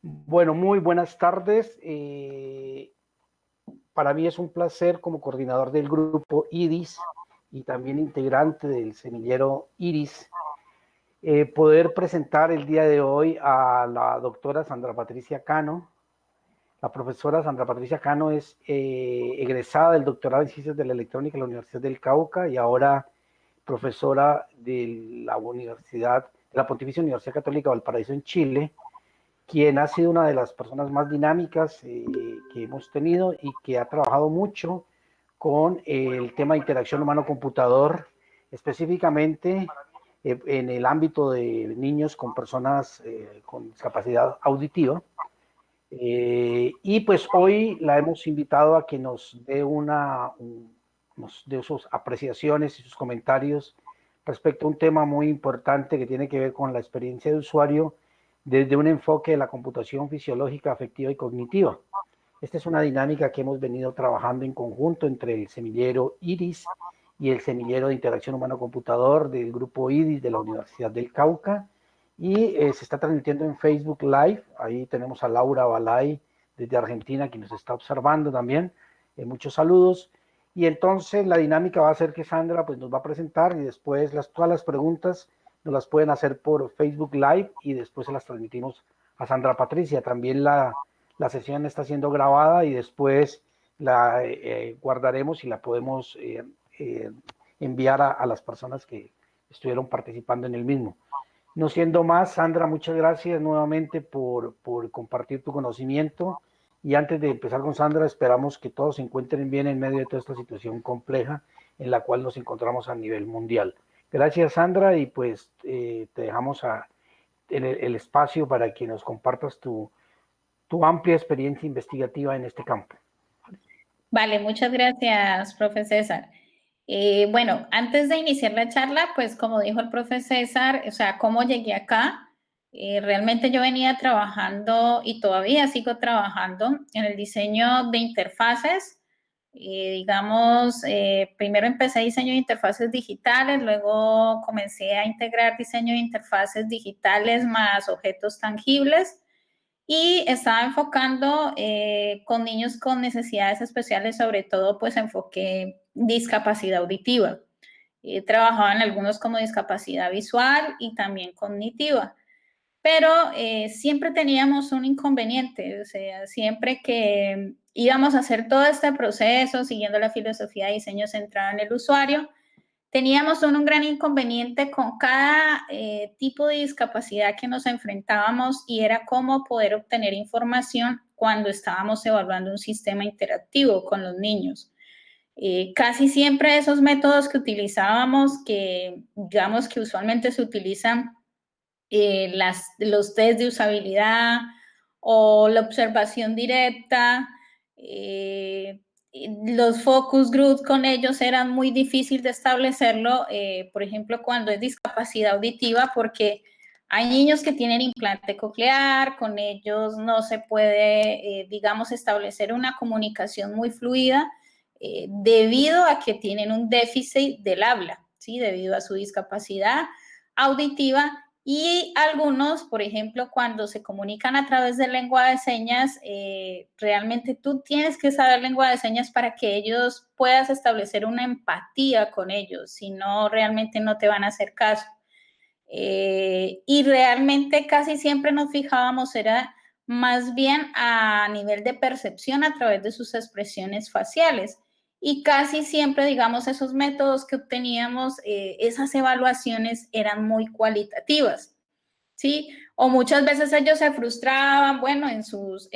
Bueno, muy buenas tardes. Para mí es un placer como coordinador del grupo IRIS y también integrante del semillero IRIS, poder presentar el día de hoy a la doctora Sandra Patricia Cano. La profesora Sandra Patricia Cano es egresada del doctorado en Ciencias de la Electrónica en la Universidad del Cauca y ahora profesora de la Pontificia Universidad Católica Valparaíso en Chile, quien ha sido una de las personas más dinámicas que hemos tenido y que ha trabajado mucho con el tema de interacción humano-computador, específicamente en el ámbito de niños con personas con discapacidad auditiva. Y pues hoy la hemos invitado a que nos dé nos dé sus apreciaciones y sus comentarios respecto a un tema muy importante que tiene que ver con la experiencia de usuario desde un enfoque de la computación fisiológica, afectiva y cognitiva. Esta es una dinámica que hemos venido trabajando en conjunto entre el semillero IRIS y el semillero de interacción humano-computador del grupo IRIS de la Universidad del Cauca, y se está transmitiendo en Facebook Live. Ahí tenemos a Laura Balay desde Argentina, que nos está observando también. Muchos saludos. Y entonces la dinámica va a ser que Sandra pues, nos va a presentar y después todas las preguntas nos las pueden hacer por Facebook Live y después se las transmitimos a Sandra Patricia. También la sesión está siendo grabada y después la guardaremos y la podemos eh, enviar a las personas que estuvieron participando en el mismo. No siendo más, Sandra, muchas gracias nuevamente por compartir tu conocimiento. Y antes de empezar con Sandra, esperamos que todos se encuentren bien en medio de toda esta situación compleja en la cual nos encontramos a nivel mundial. Gracias, Sandra, y pues te dejamos el espacio para que nos compartas tu amplia experiencia investigativa en este campo. Vale, muchas gracias, profe César. Bueno, antes de iniciar la charla, pues como dijo el profe César, o sea, cómo llegué acá, realmente yo venía trabajando y todavía sigo trabajando en el diseño de interfaces. Digamos, primero empecé diseño de interfaces digitales, luego comencé a integrar diseño de interfaces digitales más objetos tangibles. Y estaba enfocando con niños con necesidades especiales, sobre todo pues enfoqué discapacidad auditiva. Trabajaba en algunos como discapacidad visual y también cognitiva. Pero siempre teníamos un inconveniente, o sea, siempre que íbamos a hacer todo este proceso siguiendo la filosofía de diseño centrado en el usuario, teníamos un gran inconveniente con cada tipo de discapacidad que nos enfrentábamos y era cómo poder obtener información cuando estábamos evaluando un sistema interactivo con los niños. Casi siempre esos métodos que utilizábamos, que digamos que usualmente se utilizan los test de usabilidad o la observación directa, los focus groups con ellos eran muy difícil de establecerlo, por ejemplo, cuando es discapacidad auditiva, porque hay niños que tienen implante coclear, con ellos no se puede, digamos, establecer una comunicación muy fluida debido a que tienen un déficit del habla, ¿sí? Debido a su discapacidad auditiva. Y algunos, por ejemplo, cuando se comunican a través de lengua de señas, realmente tú tienes que saber lengua de señas para que ellos puedas establecer una empatía con ellos, si no, realmente no te van a hacer caso. Y realmente casi siempre nos fijábamos, era más bien a nivel de percepción a través de sus expresiones faciales. Y casi siempre, digamos, esos métodos que obteníamos, esas evaluaciones eran muy cualitativas, ¿sí? O muchas veces ellos se frustraban, bueno, en sus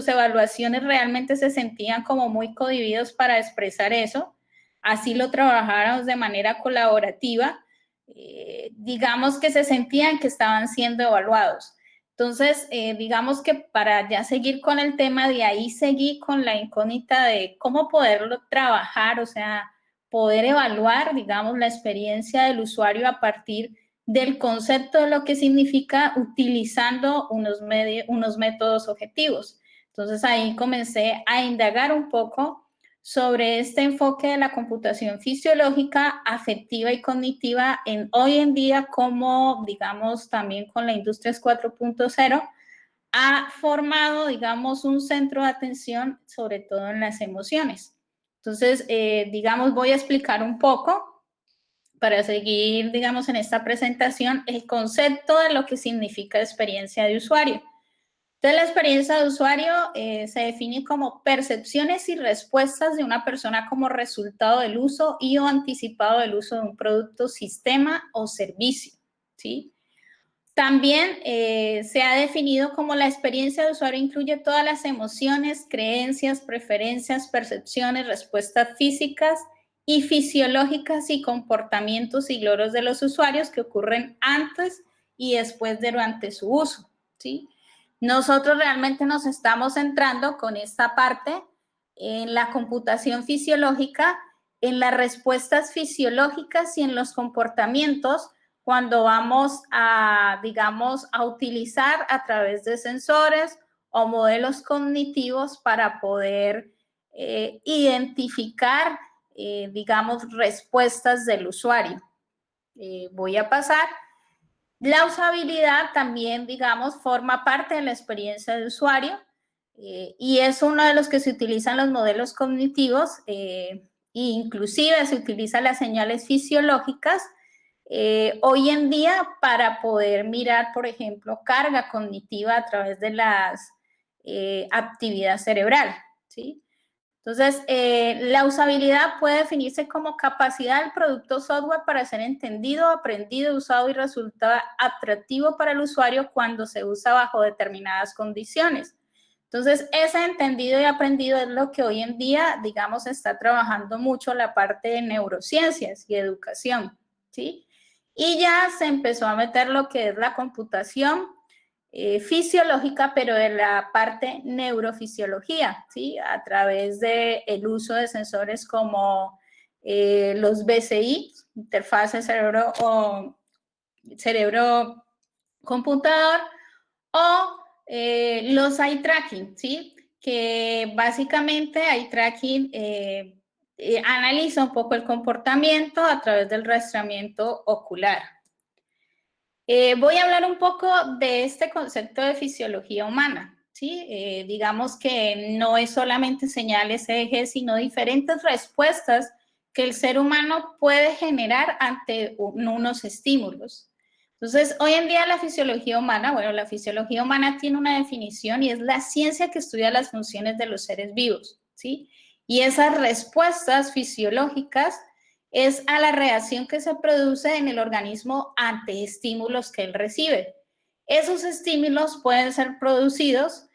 evaluaciones realmente se sentían como muy cohibidos para expresar eso. Así lo trabajáramos de manera colaborativa, digamos que se sentían que estaban siendo evaluados. Entonces, digamos que para ya seguir con el tema, de ahí seguí con la incógnita de cómo poderlo trabajar, o sea, poder evaluar, digamos, la experiencia del usuario a partir del concepto de lo que significa utilizando unos métodos objetivos. Entonces, ahí comencé a indagar un poco sobre este enfoque de la computación fisiológica, afectiva y cognitiva hoy en día, como digamos también con la industria 4.0, ha formado, digamos, un centro de atención, sobre todo en las emociones. Entonces, digamos, voy a explicar un poco para seguir, digamos, en esta presentación, el concepto de lo que significa experiencia de usuario. Entonces, la experiencia de usuario se define como percepciones y respuestas de una persona como resultado del uso y o anticipado del uso de un producto, sistema o servicio, ¿sí? También se ha definido como la experiencia de usuario incluye todas las emociones, creencias, preferencias, percepciones, respuestas físicas y fisiológicas y comportamientos y logros de los usuarios que ocurren antes y después durante su uso, ¿sí? Nosotros realmente nos estamos centrando con esta parte en la computación fisiológica, en las respuestas fisiológicas y en los comportamientos cuando vamos a, digamos, a utilizar a través de sensores o modelos cognitivos para poder identificar, digamos, respuestas del usuario. Voy a pasar. La usabilidad también, digamos, forma parte de la experiencia de usuario y es uno de los que se utilizan los modelos cognitivos e inclusive se utilizan las señales fisiológicas hoy en día para poder mirar, por ejemplo, carga cognitiva a través de las actividad cerebral, ¿sí? Entonces, la usabilidad puede definirse como capacidad del producto software para ser entendido, aprendido, usado y resulta atractivo para el usuario cuando se usa bajo determinadas condiciones. Entonces, ese entendido y aprendido es lo que hoy en día, digamos, está trabajando mucho la parte de neurociencias y educación, ¿sí? Y ya se empezó a meter lo que es la computación fisiológica, pero de la parte neurofisiología, ¿sí? A través del uso de sensores como los BCI, interfase cerebro-computador, o los eye tracking, ¿sí? Que básicamente eye tracking analiza un poco el comportamiento a través del rastramiento ocular. Voy a hablar un poco de este concepto de fisiología humana, ¿sí? Digamos que no es solamente señales, ejes, sino diferentes respuestas que el ser humano puede generar ante unos estímulos. Entonces, hoy en día la fisiología humana, bueno, la fisiología humana tiene una definición y es la ciencia que estudia las funciones de los seres vivos, ¿sí? Y esas respuestas fisiológicas es a la reacción que se produce en el organismo ante estímulos que él recibe. Esos estímulos pueden ser producidos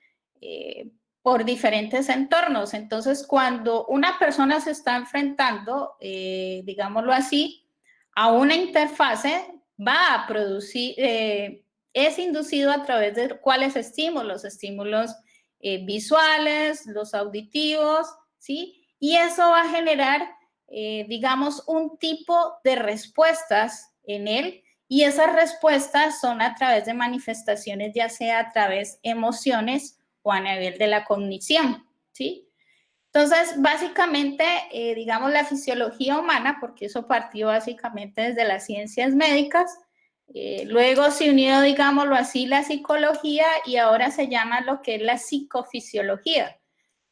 por diferentes entornos. Entonces, cuando una persona se está enfrentando, digámoslo así, a una interfase, va a producir, es inducido a través de cuáles estímulos, estímulos visuales, los auditivos, ¿sí? Y eso va a generar digamos, un tipo de respuestas en él y esas respuestas son a través de manifestaciones, ya sea a través de emociones o a nivel de la cognición, ¿sí? Entonces, básicamente, digamos, la fisiología humana, porque eso partió básicamente desde las ciencias médicas, luego se unió, digámoslo así, la psicología y ahora se llama lo que es la psicofisiología.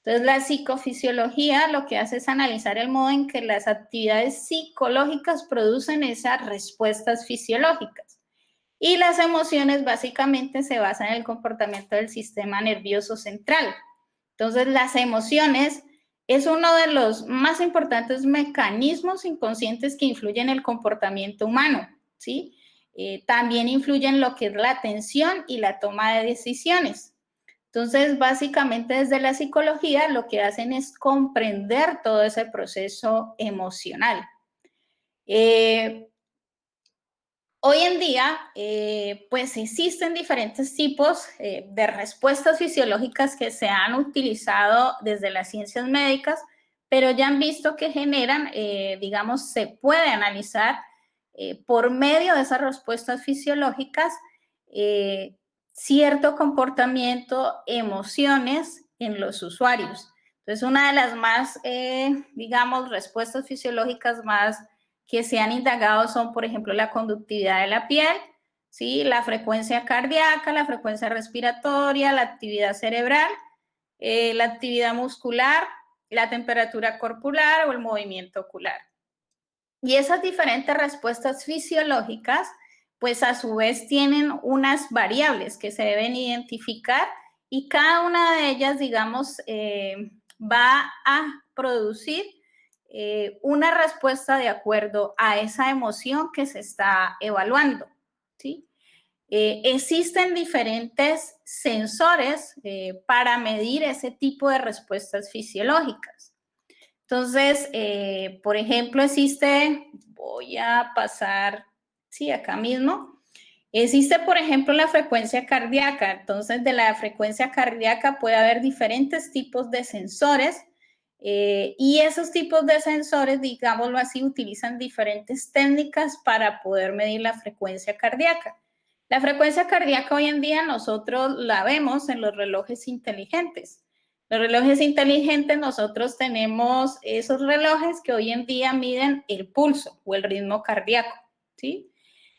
Entonces, la psicofisiología lo que hace es analizar el modo en que las actividades psicológicas producen esas respuestas fisiológicas. Y las emociones básicamente se basan en el comportamiento del sistema nervioso central. Entonces, las emociones es uno de los más importantes mecanismos inconscientes que influyen en el comportamiento humano, ¿sí? También influyen en lo que es la atención y la toma de decisiones. Entonces, básicamente desde la psicología lo que hacen es comprender todo ese proceso emocional. Hoy en día, pues existen diferentes tipos de respuestas fisiológicas que se han utilizado desde las ciencias médicas, pero ya han visto que generan, digamos, se puede analizar por medio de esas respuestas fisiológicas cierto comportamiento, emociones en los usuarios. Entonces, una de las más, digamos, respuestas fisiológicas más que se han indagado son, por ejemplo, la conductividad de la piel, ¿sí? La frecuencia cardíaca, la frecuencia respiratoria, la actividad cerebral, la actividad muscular, la temperatura corporal o el movimiento ocular. Y esas diferentes respuestas fisiológicas, pues a su vez tienen unas variables que se deben identificar y cada una de ellas, digamos, va a producir una respuesta de acuerdo a esa emoción que se está evaluando, ¿sí? Existen diferentes sensores para medir ese tipo de respuestas fisiológicas. Entonces, por ejemplo, voy a pasar, sí, acá mismo, existe, por ejemplo, la frecuencia cardíaca. Entonces, de la frecuencia cardíaca puede haber diferentes tipos de sensores y esos tipos de sensores, digámoslo así, utilizan diferentes técnicas para poder medir la frecuencia cardíaca. La frecuencia cardíaca hoy en día nosotros la vemos en los relojes inteligentes. Los relojes inteligentes, nosotros tenemos esos relojes que hoy en día miden el pulso o el ritmo cardíaco, ¿sí?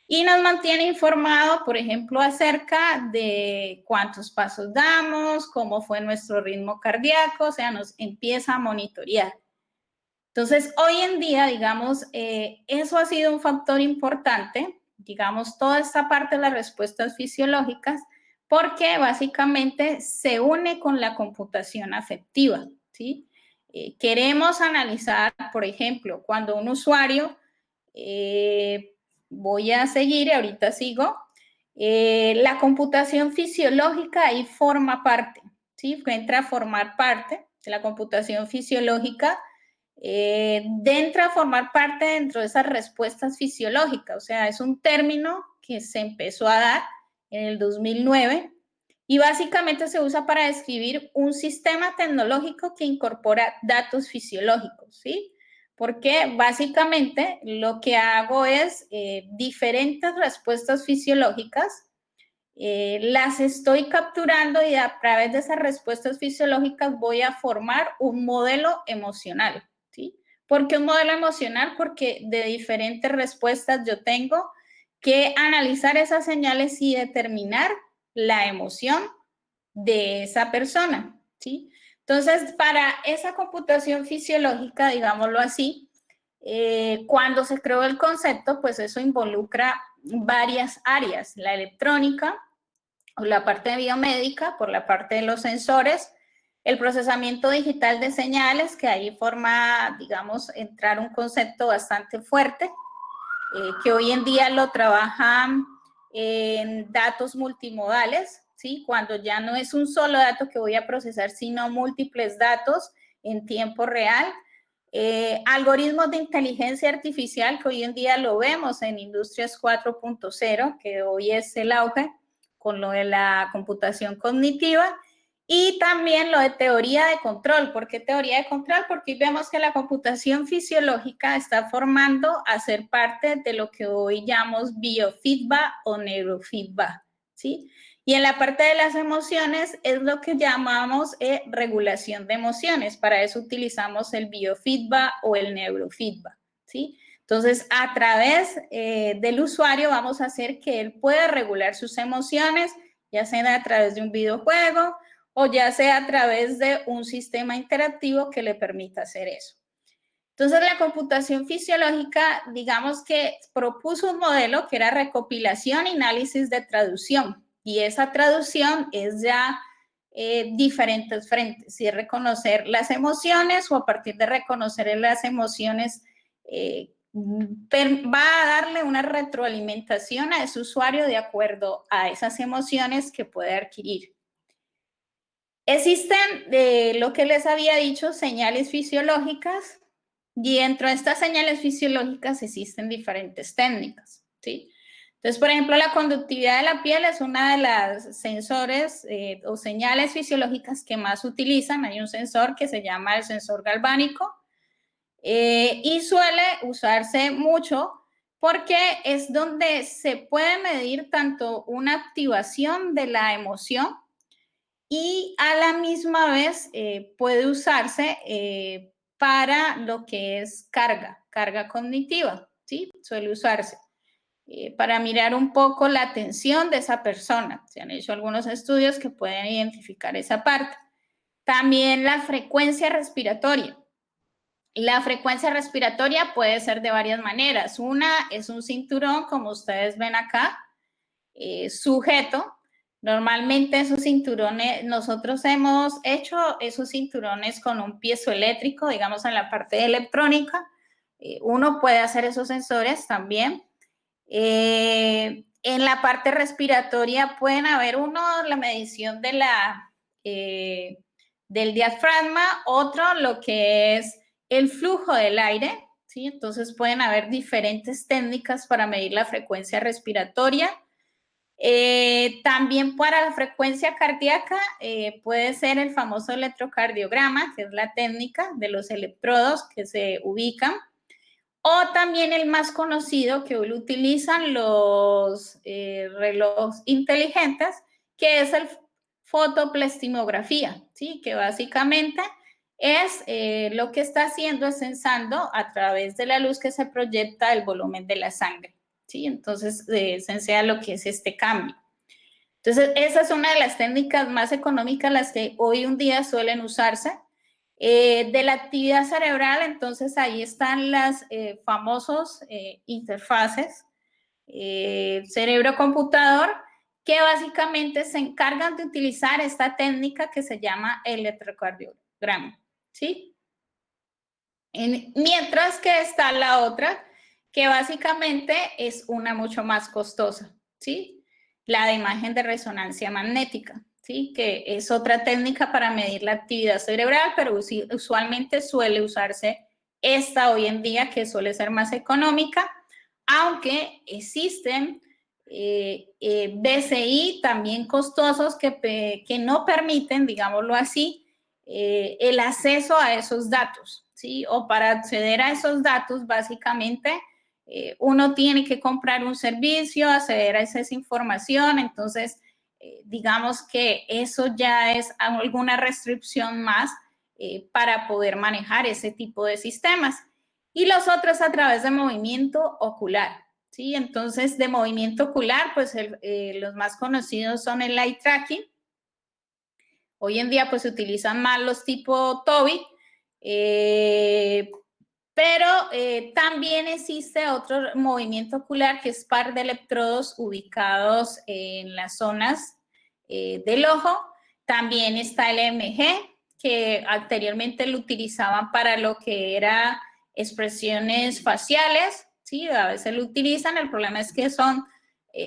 Y nos mantiene informado, por ejemplo, acerca de cuántos pasos damos, cómo fue nuestro ritmo cardíaco, o sea, nos empieza a monitorear. Entonces, hoy en día, digamos, eso ha sido un factor importante, digamos, toda esta parte de las respuestas fisiológicas, porque básicamente se une con la computación afectiva, ¿sí? Queremos analizar, por ejemplo, cuando un usuario, voy a seguir, ahorita sigo, la computación fisiológica ahí forma parte, ¿sí? Entra a formar parte de la computación fisiológica, entra a formar parte dentro de esas respuestas fisiológicas, o sea, es un término que se empezó a dar en el 2009 y básicamente se usa para describir un sistema tecnológico que incorpora datos fisiológicos, ¿sí? Porque básicamente lo que hago es diferentes respuestas fisiológicas, las estoy capturando y a través de esas respuestas fisiológicas voy a formar un modelo emocional, ¿sí? ¿Por qué un modelo emocional? Porque de diferentes respuestas yo tengo que analizar esas señales y determinar la emoción de esa persona, ¿sí? Entonces, para esa computación fisiológica, digámoslo así, cuando se creó el concepto, pues eso involucra varias áreas, la electrónica, o la parte biomédica, por la parte de los sensores, el procesamiento digital de señales, que ahí forma, digamos, entrar un concepto bastante fuerte, que hoy en día lo trabajan en datos multimodales, ¿sí? Cuando ya no es un solo dato que voy a procesar, sino múltiples datos en tiempo real. Algoritmos de inteligencia artificial, que hoy en día lo vemos en Industrias 4.0, que hoy es el auge con lo de la computación cognitiva, y también lo de teoría de control. ¿Por qué teoría de control? Porque vemos que la computación fisiológica está formando a ser parte de lo que hoy llamamos biofeedback o neurofeedback, ¿sí? Y en la parte de las emociones es lo que llamamos regulación de emociones. Para eso utilizamos el biofeedback o el neurofeedback, ¿sí? Entonces, a través del usuario vamos a hacer que él pueda regular sus emociones, ya sea a través de un videojuego o ya sea a través de un sistema interactivo que le permita hacer eso. Entonces, la computación fisiológica, digamos que propuso un modelo que era recopilación y análisis de traducción. Y esa traducción es ya diferentes frentes, y reconocer las emociones o a partir de reconocer las emociones, va a darle una retroalimentación a ese usuario de acuerdo a esas emociones que puede adquirir. Existen, lo que les había dicho, señales fisiológicas, y dentro de estas señales fisiológicas existen diferentes técnicas, ¿sí? Entonces, por ejemplo, la conductividad de la piel es una de las sensores o señales fisiológicas que más utilizan. Hay un sensor que se llama el sensor galvánico y suele usarse mucho porque es donde se puede medir tanto una activación de la emoción y a la misma vez puede usarse para lo que es carga cognitiva, ¿sí? Suele usarse. para mirar un poco la atención de esa persona. Se han hecho algunos estudios que pueden identificar esa parte. También la frecuencia respiratoria. La frecuencia respiratoria puede ser de varias maneras. Una es un cinturón, como ustedes ven acá, sujeto. Normalmente esos cinturones, nosotros hemos hecho esos cinturones con un piezoeléctrico, digamos en la parte de electrónica. Uno puede hacer esos sensores también. En la parte respiratoria pueden haber la medición de del diafragma, otro lo que es el flujo del aire, ¿sí? Entonces pueden haber diferentes técnicas para medir la frecuencia respiratoria. También para la frecuencia cardíaca puede ser el famoso electrocardiograma, que es la técnica de los electrodos que se ubican. O también el más conocido que hoy lo utilizan los relojes inteligentes, que es el fotoplestimografía, ¿sí? Que básicamente es lo que está haciendo es sensando a través de la luz que se proyecta el volumen de la sangre, ¿sí? Entonces, sensea lo que es este cambio. Entonces, esa es una de las técnicas más económicas, las que hoy en día suelen usarse. De la actividad cerebral, entonces ahí están las famosos interfaces cerebro-computador, que básicamente se encargan de utilizar esta técnica que se llama electrocardiograma, ¿sí? Mientras que está la otra, que básicamente es una mucho más costosa, ¿sí? La de imagen de resonancia magnética, ¿sí? Que es otra técnica para medir la actividad cerebral, pero usualmente suele usarse esta hoy en día, que suele ser más económica, aunque existen BCI también costosos que no permiten, digámoslo así, el acceso a esos datos, ¿sí? O para acceder a esos datos, básicamente, uno tiene que comprar un servicio, acceder a esa información, entonces, digamos que eso ya es alguna restricción más para poder manejar ese tipo de sistemas. Y los otros a través de movimiento ocular, ¿sí? Entonces, de movimiento ocular, pues los más conocidos son el eye tracking. Hoy en día, pues se utilizan más los tipo TOBI, pero también existe otro movimiento ocular que es par de electrodos ubicados en las zonas del ojo. También está el EMG, que anteriormente lo utilizaban para lo que era expresiones faciales, ¿sí? A veces lo utilizan, el problema es que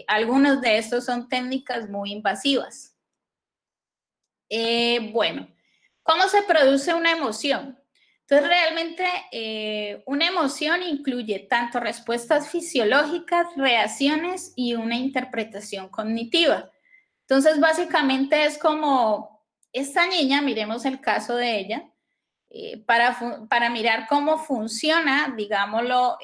algunos de estos son técnicas muy invasivas. Bueno, ¿cómo se produce una emoción? Entonces, realmente una emoción incluye tanto respuestas fisiológicas, reacciones y una interpretación cognitiva. Entonces, básicamente es como esta niña, miremos el caso de ella, para mirar cómo funciona, digámoslo,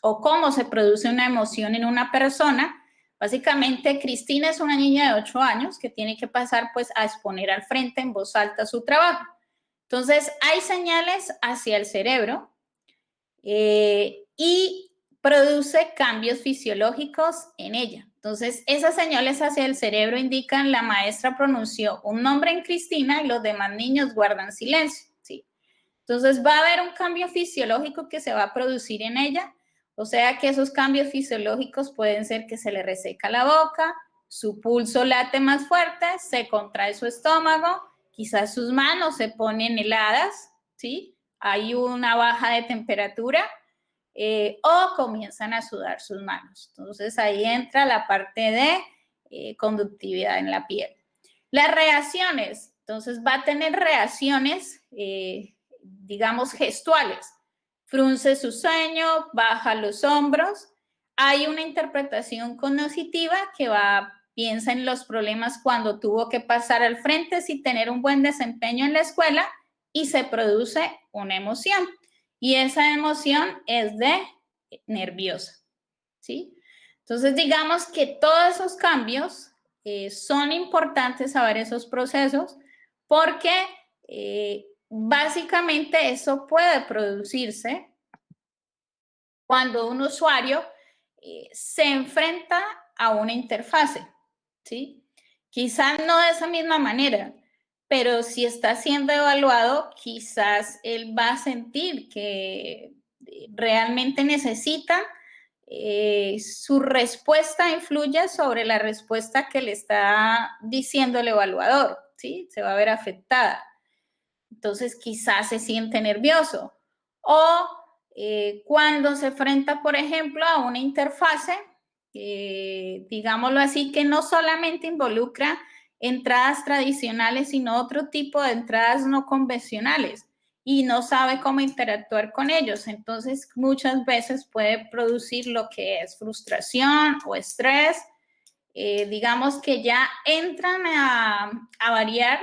o cómo se produce una emoción en una persona. Básicamente, Cristina es una niña de 8 años que tiene que pasar pues a exponer al frente en voz alta su trabajo. Entonces, hay señales hacia el cerebro y produce cambios fisiológicos en ella. Entonces, esas señales hacia el cerebro indican la maestra pronunció un nombre en Cristina y los demás niños guardan silencio, ¿sí? Entonces, va a haber un cambio fisiológico que se va a producir en ella, o sea que esos cambios fisiológicos pueden ser que se le reseca la boca, su pulso late más fuerte, se contrae su estómago, quizás sus manos se ponen heladas, ¿sí? Hay una baja de temperatura o comienzan a sudar sus manos. Entonces, ahí entra la parte de conductividad en la piel. Las reacciones, entonces va a tener reacciones, digamos, gestuales. Frunce su ceño, baja los hombros. Hay una interpretación cognitiva que piensa en los problemas cuando tuvo que pasar al frente sin tener un buen desempeño en la escuela y se produce una emoción. Y esa emoción es de nerviosa, ¿sí? Entonces, digamos que todos esos cambios son importantes saber esos procesos porque básicamente eso puede producirse cuando un usuario se enfrenta a una interfase, ¿sí? Quizás no de esa misma manera, pero si está siendo evaluado, quizás él va a sentir que realmente necesita su respuesta influye sobre la respuesta que le está diciendo el evaluador, ¿sí? Se va a ver afectada. Entonces, quizás se siente nervioso. O cuando se enfrenta, por ejemplo, a una interfase, digámoslo así, que no solamente involucra entradas tradicionales, sino otro tipo de entradas no convencionales y no sabe cómo interactuar con ellos. Entonces, muchas veces puede producir lo que es frustración o estrés. Digamos que ya entran a variar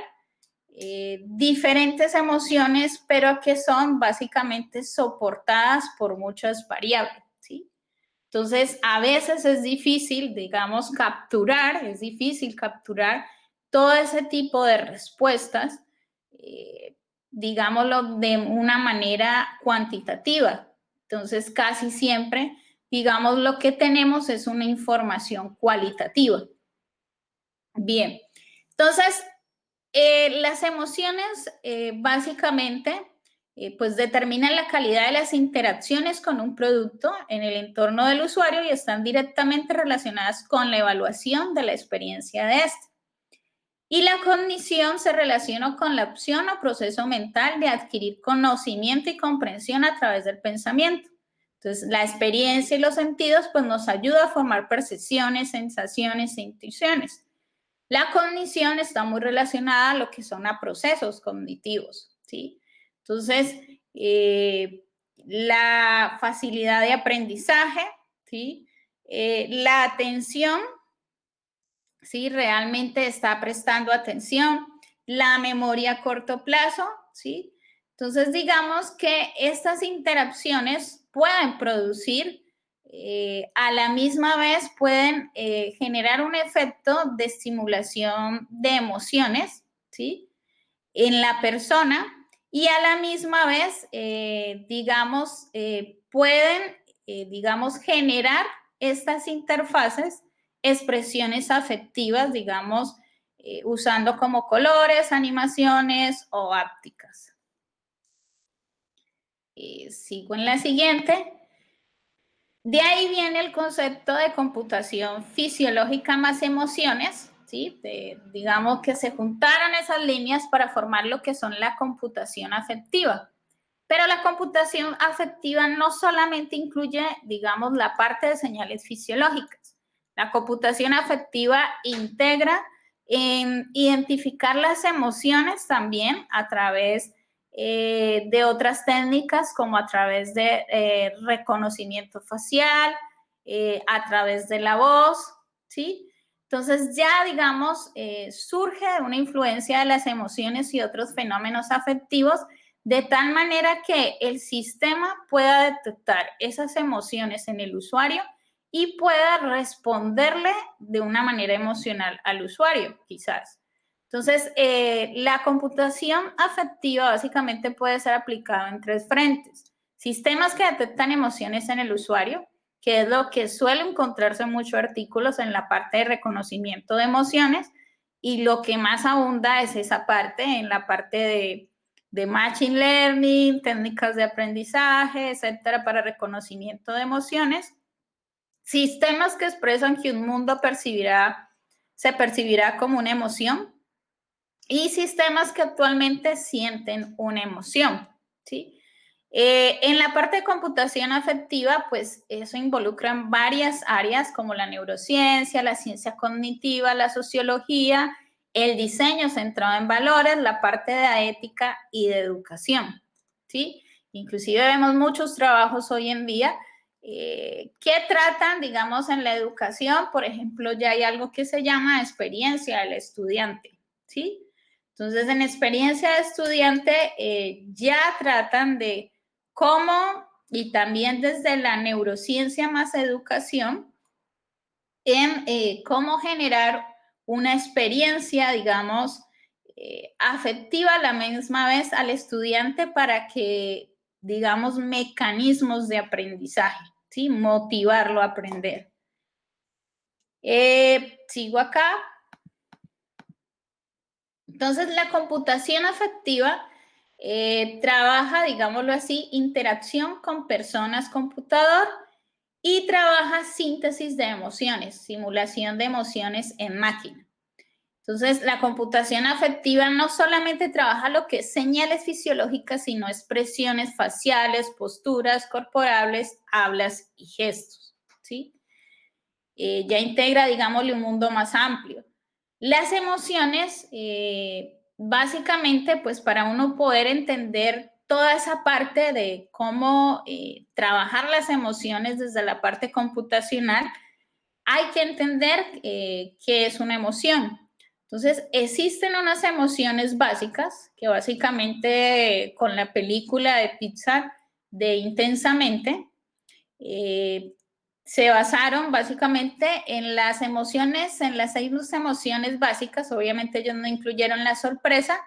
diferentes emociones, pero que son básicamente soportadas por muchas variables, ¿sí? Entonces, a veces es difícil, digamos, es difícil capturar todo ese tipo de respuestas, digámoslo, de una manera cuantitativa. Entonces, casi siempre, digamos, lo que tenemos es una información cualitativa. Bien, entonces, las emociones básicamente pues determinan la calidad de las interacciones con un producto en el entorno del usuario y están directamente relacionadas con la evaluación de la experiencia de este. Y la cognición se relaciona con la opción o proceso mental de adquirir conocimiento y comprensión a través del pensamiento. Entonces, la experiencia y los sentidos pues nos ayuda a formar percepciones, sensaciones e intuiciones. La cognición está muy relacionada a lo que son a procesos cognitivos, ¿sí? Entonces, la facilidad de aprendizaje, ¿sí? La atención, ¿sí? Realmente está prestando atención. La memoria a corto plazo, ¿sí? Entonces, digamos que estas interacciones pueden producir a la misma vez pueden generar un efecto de estimulación de emociones, ¿sí? En la persona y a la misma vez, digamos, pueden, digamos, generar estas interfaces, expresiones afectivas, digamos, usando como colores, animaciones o ápticas. Sigo en la siguiente. De ahí viene el concepto de computación fisiológica más emociones, ¿sí? Digamos que se juntaron esas líneas para formar lo que son la computación afectiva. Pero la computación afectiva no solamente incluye, digamos, la parte de señales fisiológicas. La computación afectiva integra en identificar las emociones también a través de otras técnicas como a través de reconocimiento facial, a través de la voz, ¿sí? Entonces ya, digamos, surge una influencia de las emociones y otros fenómenos afectivos de tal manera que el sistema pueda detectar esas emociones en el usuario y pueda responderle de una manera emocional al usuario, quizás. Entonces, la computación afectiva básicamente puede ser aplicada en tres frentes. Sistemas que detectan emociones en el usuario, que es lo que suele encontrarse en muchos artículos en la parte de reconocimiento de emociones, y lo que más abunda es esa parte, en la parte de Machine Learning, técnicas de aprendizaje, etcétera, para reconocimiento de emociones. Sistemas que expresan que un mundo se percibirá como una emoción y sistemas que actualmente sienten una emoción, ¿sí? En la parte de computación afectiva, pues eso involucra en varias áreas como la neurociencia, la ciencia cognitiva, la sociología, el diseño centrado en valores, la parte de ética y de educación, ¿sí? Inclusive vemos muchos trabajos hoy en día que tratan, digamos, en la educación, por ejemplo, ya hay algo que se llama experiencia del estudiante, ¿sí? Entonces, en experiencia de estudiante ya tratan de cómo, y también desde la neurociencia más educación, en cómo generar una experiencia, digamos, afectiva a la misma vez al estudiante para que, digamos, mecanismos de aprendizaje, ¿sí? Motivarlo a aprender. Sigo acá. Entonces, la computación afectiva trabaja, digámoslo así, interacción con personas, computador, y trabaja síntesis de emociones, simulación de emociones en máquina. Entonces, la computación afectiva no solamente trabaja lo que es señales fisiológicas, sino expresiones faciales, posturas corporales, hablas y gestos, ¿sí? Ya integra, digámosle, un mundo más amplio. Las emociones, básicamente, pues para uno poder entender toda esa parte de cómo trabajar las emociones desde la parte computacional, hay que entender qué es una emoción. Entonces, existen unas emociones básicas que básicamente con la película de Pixar de Intensamente, se basaron básicamente en las emociones, en las 6 emociones básicas. Obviamente ellos no incluyeron la sorpresa,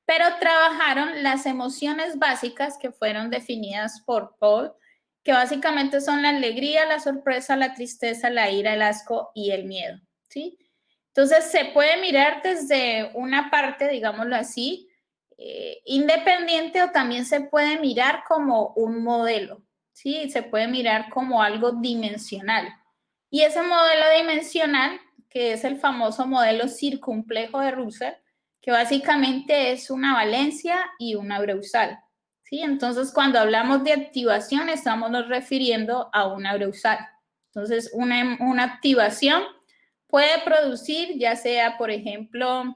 pero trabajaron las emociones básicas que fueron definidas por Paul, que básicamente son la alegría, la sorpresa, la tristeza, la ira, el asco y el miedo, ¿sí? Entonces se puede mirar desde una parte, digámoslo así, independiente, o también se puede mirar como un modelo, ¿sí? Se puede mirar como algo dimensional. Y ese modelo dimensional, que es el famoso modelo circunplejo de Russell, que básicamente es una valencia y una breusal, ¿sí? Entonces, cuando hablamos de activación, estamos nos refiriendo a una breusal. Entonces, una activación puede producir, ya sea, por ejemplo,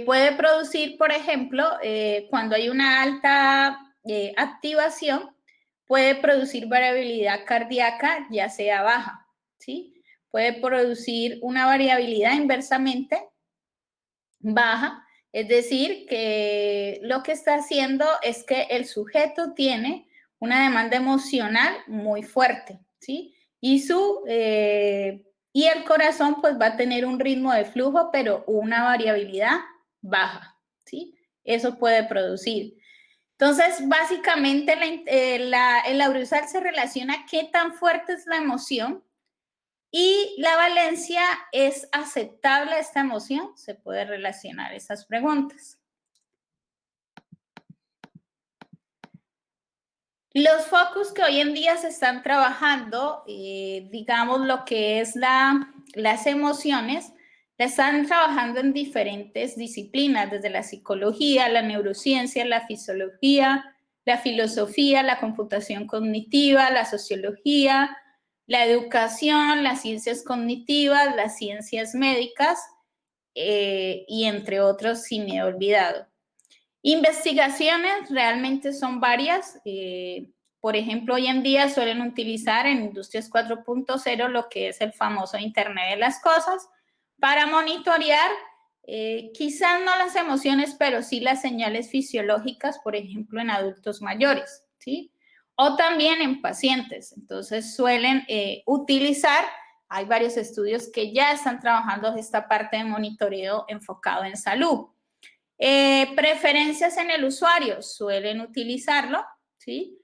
puede producir, por ejemplo, cuando hay una alta activación, puede producir variabilidad cardíaca, ya sea baja, ¿sí? Puede producir una variabilidad inversamente baja, es decir, que lo que está haciendo es que el sujeto tiene una demanda emocional muy fuerte, ¿sí? Y el corazón pues va a tener un ritmo de flujo, pero una variabilidad baja, ¿sí? Eso puede producir. Entonces, básicamente el aurusal se relaciona a qué tan fuerte es la emoción, y la valencia es aceptable esta emoción. Se puede relacionar esas preguntas. Los focus que hoy en día se están trabajando, digamos lo que es las emociones, la están trabajando en diferentes disciplinas, desde la psicología, la neurociencia, la fisiología, la filosofía, la computación cognitiva, la sociología, la educación, las ciencias cognitivas, las ciencias médicas, y entre otros, si me he olvidado. Investigaciones realmente son varias. Por ejemplo, hoy en día suelen utilizar en Industrias 4.0 lo que es el famoso Internet de las Cosas para monitorear quizás no las emociones, pero sí las señales fisiológicas, por ejemplo, en adultos mayores, ¿sí? O también en pacientes. Entonces suelen utilizar, hay varios estudios que ya están trabajando esta parte de monitoreo enfocado en salud. Preferencias en el usuario, suelen utilizarlo, ¿sí?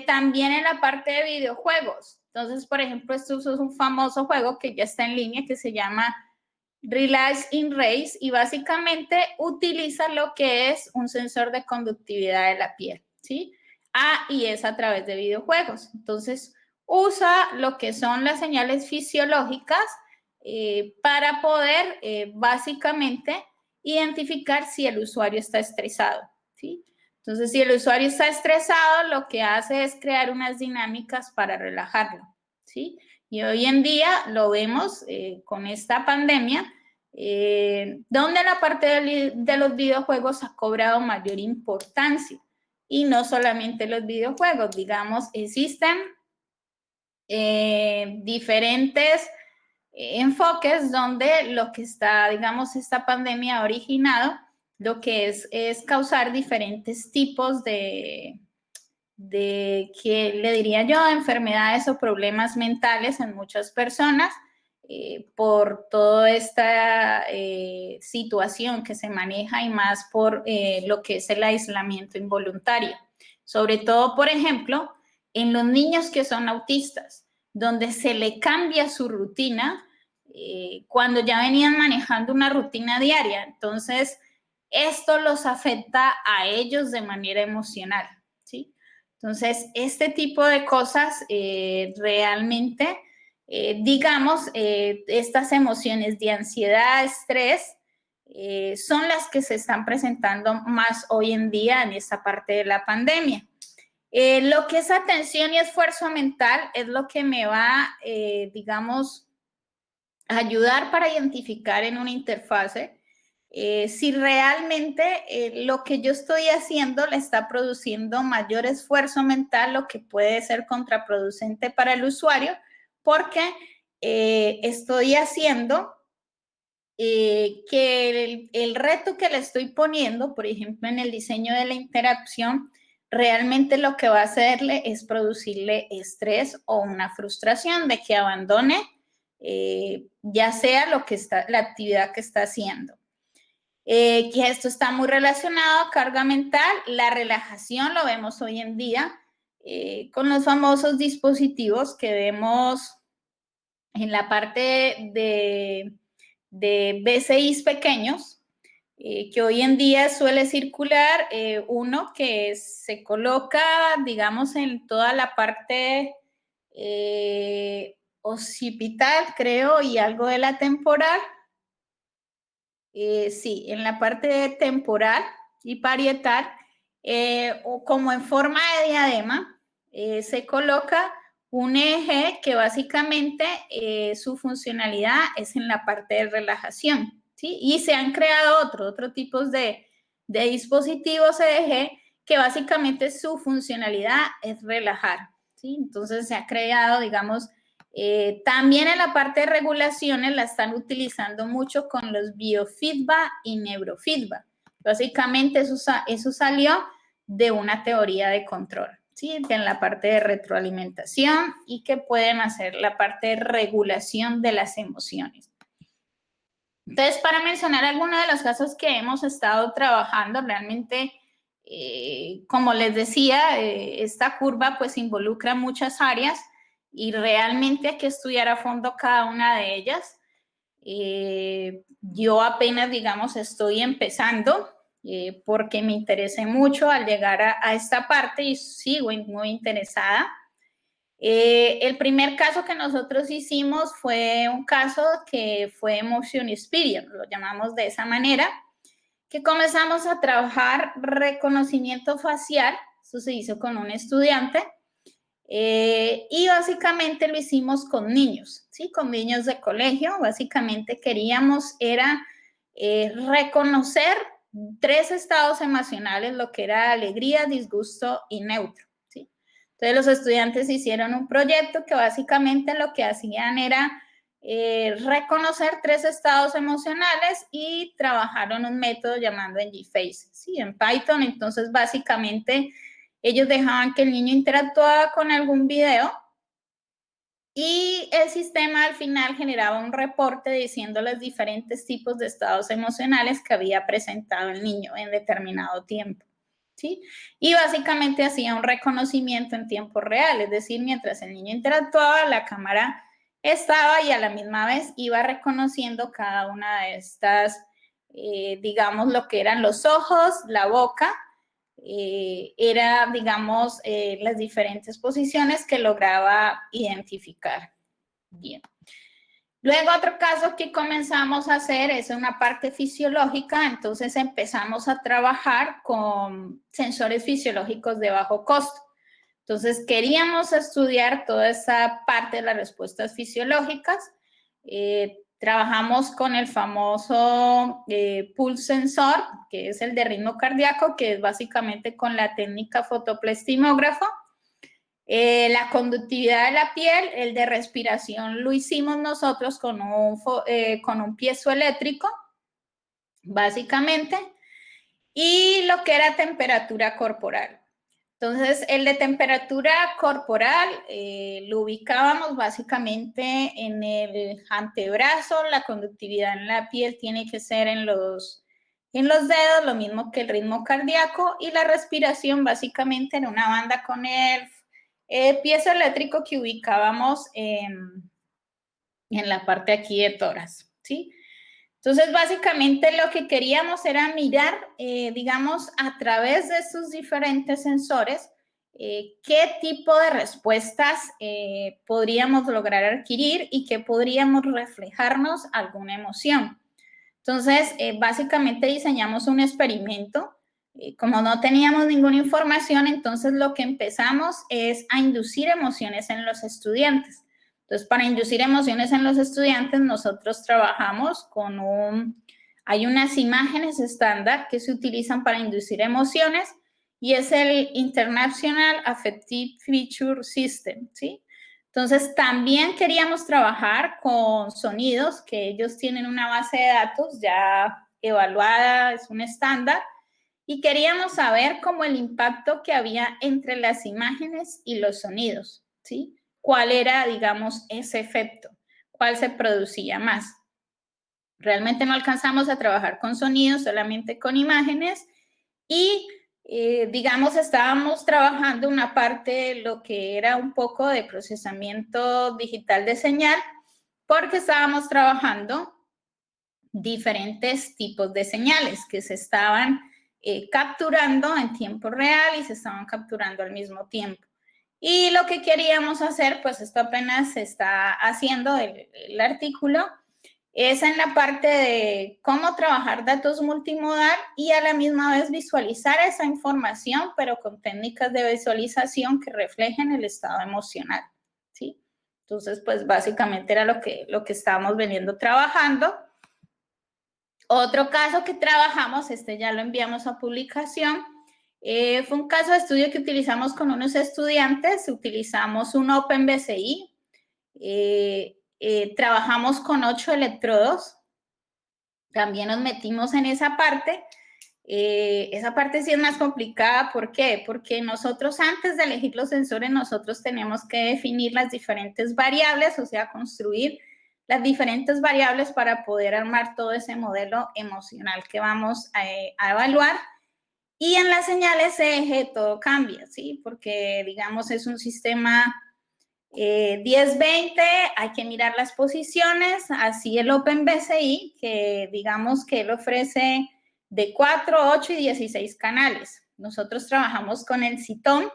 También en la parte de videojuegos. Entonces, por ejemplo, esto es un famoso juego que ya está en línea que se llama Relax in Race, y básicamente utiliza lo que es un sensor de conductividad de la piel, ¿sí? Y es a través de videojuegos. Entonces, usa lo que son las señales fisiológicas para poder básicamente identificar si el usuario está estresado, ¿sí? Entonces, si el usuario está estresado, lo que hace es crear unas dinámicas para relajarlo, ¿sí? Y hoy en día lo vemos con esta pandemia, donde la parte de los videojuegos ha cobrado mayor importancia. Y no solamente los videojuegos, digamos, existen diferentes enfoques donde lo que está, digamos, esta pandemia ha originado, lo que es causar diferentes tipos de ¿qué le diría yo? Enfermedades o problemas mentales en muchas personas por toda esta situación que se maneja, y más por lo que es el aislamiento involuntario. sobre todo, por ejemplo, en los niños que son autistas, donde se le cambia su rutina cuando ya venían manejando una rutina diaria. Entonces, esto los afecta a ellos de manera emocional, ¿sí? Entonces, este tipo de cosas realmente, digamos, estas emociones de ansiedad, estrés, son las que se están presentando más hoy en día en esta parte de la pandemia. Lo que es atención y esfuerzo mental es lo que me va, digamos, a ayudar para identificar en una interfase si realmente lo que yo estoy haciendo le está produciendo mayor esfuerzo mental, lo que puede ser contraproducente para el usuario, porque estoy haciendo que el reto que le estoy poniendo, por ejemplo, en el diseño de la interacción, realmente lo que va a hacerle es producirle estrés o una frustración de que abandone ya sea lo que está, la actividad que está haciendo. Que esto está muy relacionado a carga mental, la relajación lo vemos hoy en día con los famosos dispositivos que vemos en la parte de BCIs pequeños, que hoy en día suele circular uno que se coloca, digamos, en toda la parte occipital, creo, y algo de la temporal. Sí, en la parte temporal y parietal, o como en forma de diadema, se coloca un eje que básicamente su funcionalidad es en la parte de relajación, ¿sí? Y se han creado otros tipos de dispositivos EEG que básicamente su funcionalidad es relajar, ¿sí? Entonces se ha creado, digamos, también en la parte de regulaciones la están utilizando mucho con los biofeedback y neurofeedback. Básicamente eso salió de una teoría de control, ¿sí? En la parte de retroalimentación y que pueden hacer la parte de regulación de las emociones. Entonces, para mencionar algunos de los casos que hemos estado trabajando, realmente, como les decía, esta curva pues involucra muchas áreas y realmente hay que estudiar a fondo cada una de ellas. Yo apenas, digamos, estoy empezando porque me interesé mucho al llegar a esta parte y sigo muy interesada. El primer caso que nosotros hicimos fue un caso que fue Emotion Experience, lo llamamos de esa manera, que comenzamos a trabajar reconocimiento facial, eso se hizo con un estudiante, y básicamente lo hicimos con niños, ¿sí? Con niños de colegio. Básicamente queríamos era reconocer 3 estados emocionales, lo que era alegría, disgusto y neutro, ¿sí? Entonces los estudiantes hicieron un proyecto que básicamente lo que hacían era reconocer 3 estados emocionales y trabajaron un método llamado ngFace, ¿sí? En Python. Entonces básicamente ellos dejaban que el niño interactuaba con algún video y el sistema al final generaba un reporte diciendo los diferentes tipos de estados emocionales que había presentado el niño en determinado tiempo, ¿sí? Y básicamente hacía un reconocimiento en tiempo real, es decir, mientras el niño interactuaba, la cámara estaba y a la misma vez iba reconociendo cada una de estas, digamos, lo que eran los ojos, la boca, era, digamos, las diferentes posiciones que lograba identificar. Bien. Luego, otro caso que comenzamos a hacer es una parte fisiológica. Entonces empezamos a trabajar con sensores fisiológicos de bajo costo. Entonces queríamos estudiar toda esa parte de las respuestas fisiológicas. Trabajamos con el famoso pulse sensor, que es el de ritmo cardíaco, que es básicamente con la técnica fotoplestimógrafo. La conductividad de la piel, el de respiración lo hicimos nosotros con un piezoeléctrico, básicamente, y lo que era temperatura corporal. Entonces, el de temperatura corporal lo ubicábamos básicamente en el antebrazo. La conductividad en la piel tiene que ser en los en los dedos, lo mismo que el ritmo cardíaco, y la respiración básicamente en una banda con el piezoeléctrico que ubicábamos en la parte aquí de tórax, ¿sí? Entonces, básicamente lo que queríamos era mirar, digamos, a través de estos diferentes sensores, qué tipo de respuestas podríamos lograr adquirir y qué podríamos reflejarnos alguna emoción. Entonces, básicamente diseñamos un experimento. Como no teníamos ninguna información, entonces lo que empezamos es a inducir emociones en los estudiantes. Entonces, para inducir emociones en los estudiantes, nosotros trabajamos con hay unas imágenes estándar que se utilizan para inducir emociones y es el International Affective Feature System, ¿sí? Entonces, también queríamos trabajar con sonidos, que ellos tienen una base de datos ya evaluada, es un estándar, y queríamos saber cómo el impacto que había entre las imágenes y los sonidos, ¿sí? ¿Cuál era, digamos, ese efecto? ¿Cuál se producía más? Realmente no alcanzamos a trabajar con sonidos, solamente con imágenes, y digamos, estábamos trabajando una parte de lo que era un poco de procesamiento digital de señal, porque estábamos trabajando diferentes tipos de señales que se estaban capturando en tiempo real y se estaban capturando al mismo tiempo. Y lo que queríamos hacer, pues esto apenas se está haciendo el artículo, es en la parte de cómo trabajar datos multimodal y a la misma vez visualizar esa información, pero con técnicas de visualización que reflejen el estado emocional, ¿sí? Entonces, pues básicamente era lo que estábamos veniendo trabajando. Otro caso que trabajamos, ya lo enviamos a publicación, fue un caso de estudio que utilizamos con unos estudiantes, utilizamos un OpenBCI, trabajamos con 8 electrodos, también nos metimos en esa parte. Esa parte sí es más complicada, ¿por qué? Porque nosotros antes de elegir los sensores, nosotros tenemos que definir las diferentes variables, o sea, construir las diferentes variables para poder armar todo ese modelo emocional que vamos a evaluar. Y en las señales eje todo cambia, ¿sí? Porque, digamos, es un sistema 10-20, hay que mirar las posiciones, así el OpenBCI, que digamos que él ofrece de 4, 8 y 16 canales. Nosotros trabajamos con el CITOM,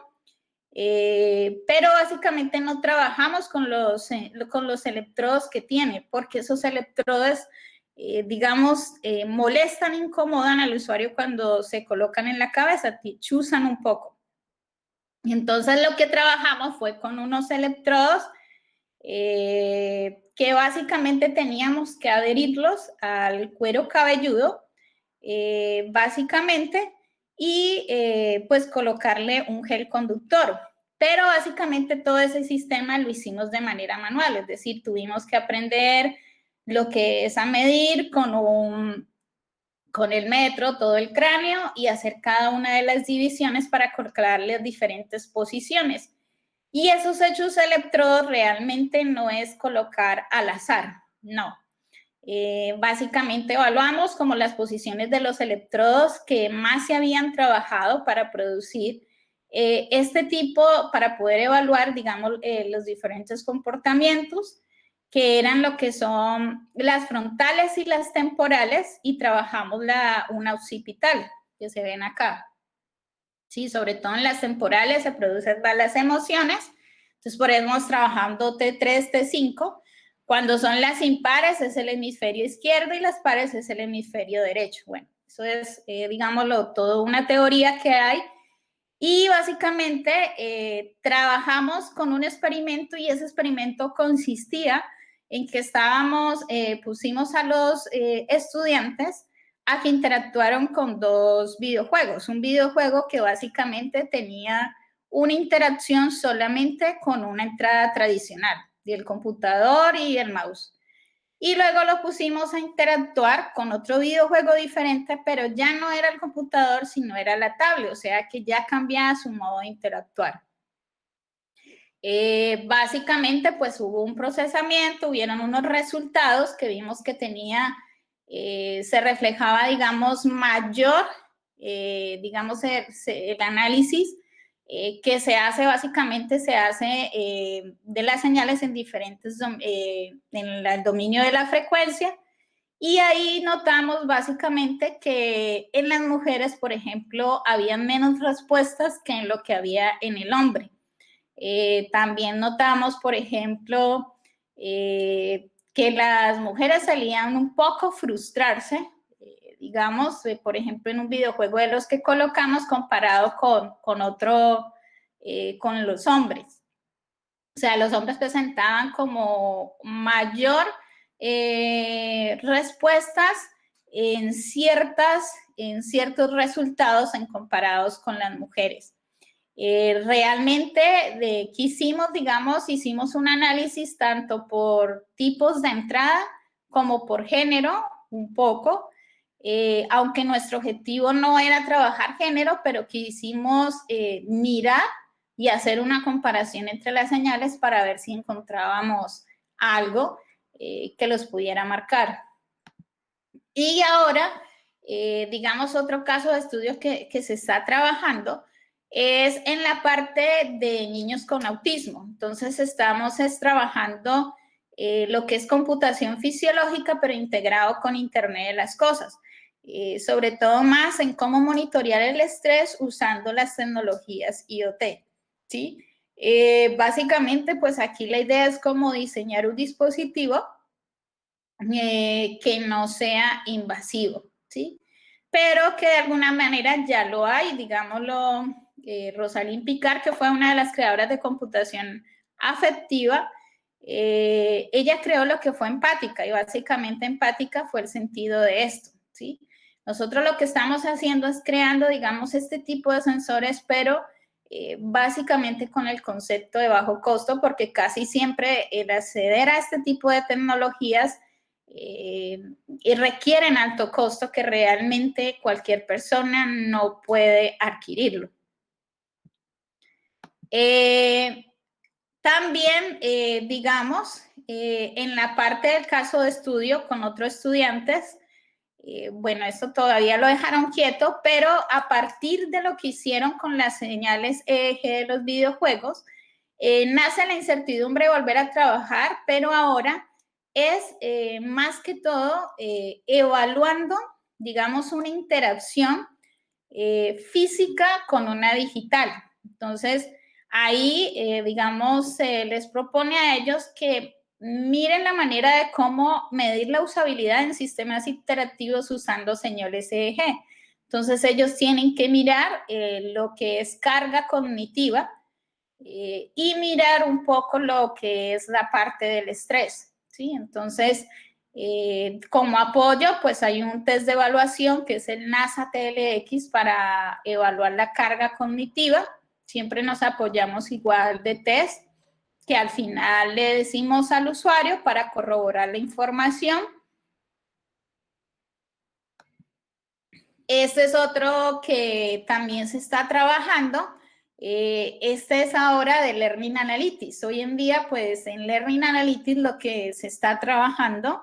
pero básicamente no trabajamos con los electrodos que tiene, porque esos electrodos, digamos, molestan, incomodan al usuario cuando se colocan en la cabeza, chuzan un poco. Entonces, lo que trabajamos fue con unos electrodos que básicamente teníamos que adherirlos al cuero cabelludo, básicamente, y pues colocarle un gel conductor. Pero básicamente todo ese sistema lo hicimos de manera manual, es decir, tuvimos que aprender lo que es a medir con el metro, todo el cráneo y hacer cada una de las divisiones para colocarle diferentes posiciones. Y esos hechos electrodos realmente no es colocar al azar, no. Básicamente evaluamos como las posiciones de los electrodos que más se habían trabajado para producir este tipo, para poder evaluar, digamos, los diferentes comportamientos, que eran lo que son las frontales y las temporales, y trabajamos una occipital, que se ven acá. Sí, sobre todo en las temporales se producen las emociones, entonces por eso estamos trabajando T3, T5. Cuando son las impares es el hemisferio izquierdo y las pares es el hemisferio derecho. Bueno, eso es, digámoslo, toda una teoría que hay. Y básicamente trabajamos con un experimento y ese experimento consistía en que pusimos a los estudiantes a que interactuaron con 2 videojuegos. Un videojuego que básicamente tenía una interacción solamente con una entrada tradicional, del computador y el mouse. Y luego lo pusimos a interactuar con otro videojuego diferente, pero ya no era el computador, sino era la tablet, o sea que ya cambiaba su modo de interactuar. Básicamente, pues hubo un procesamiento, hubieron unos resultados que vimos que tenía se reflejaba, digamos, mayor, digamos, el análisis que se hace, básicamente se hace de las señales en diferentes, en el dominio de la frecuencia, y ahí notamos básicamente que en las mujeres, por ejemplo, había menos respuestas que en lo que había en el hombre. También notamos, por ejemplo, que las mujeres salían un poco frustrarse, digamos, por ejemplo, en un videojuego de los que colocamos comparado con otro, con los hombres. O sea, los hombres presentaban como mayor respuestas en ciertos resultados en comparados con las mujeres. Realmente quisimos, digamos, hicimos un análisis tanto por tipos de entrada como por género, un poco, aunque nuestro objetivo no era trabajar género, pero quisimos mirar y hacer una comparación entre las señales para ver si encontrábamos algo que los pudiera marcar. Y ahora, digamos, otro caso de estudio que se está trabajando es en la parte de niños con autismo. Entonces, estamos trabajando lo que es computación fisiológica, pero integrado con Internet de las cosas. Sobre todo más en cómo monitorear el estrés usando las tecnologías IoT, ¿sí? Básicamente, pues aquí la idea es cómo diseñar un dispositivo que no sea invasivo, ¿sí? Pero que de alguna manera ya lo hay, digámoslo, Rosalind Picard, que fue una de las creadoras de computación afectiva, ella creó lo que fue empática, y básicamente empática fue el sentido de esto, ¿sí? Nosotros lo que estamos haciendo es creando, digamos, este tipo de sensores, pero básicamente con el concepto de bajo costo, porque casi siempre el acceder a este tipo de tecnologías y requieren alto costo que realmente cualquier persona no puede adquirirlo. También, digamos, en la parte del caso de estudio con otros estudiantes, bueno, esto todavía lo dejaron quieto, pero a partir de lo que hicieron con las señales EEG de los videojuegos, nace la incertidumbre de volver a trabajar, pero ahora es más que todo evaluando, digamos, una interacción física con una digital. Entonces, ahí, digamos, se les propone a ellos que miren la manera de cómo medir la usabilidad en sistemas interactivos usando señales EEG. Entonces, ellos tienen que mirar lo que es carga cognitiva y mirar un poco lo que es la parte del estrés, ¿sí? Entonces, como apoyo, pues hay un test de evaluación que es el NASA TLX para evaluar la carga cognitiva. Siempre nos apoyamos igual de test que al final le decimos al usuario para corroborar la información. Este es otro que también se está trabajando. Este es ahora de Learning Analytics. Hoy en día, pues en Learning Analytics lo que se está trabajando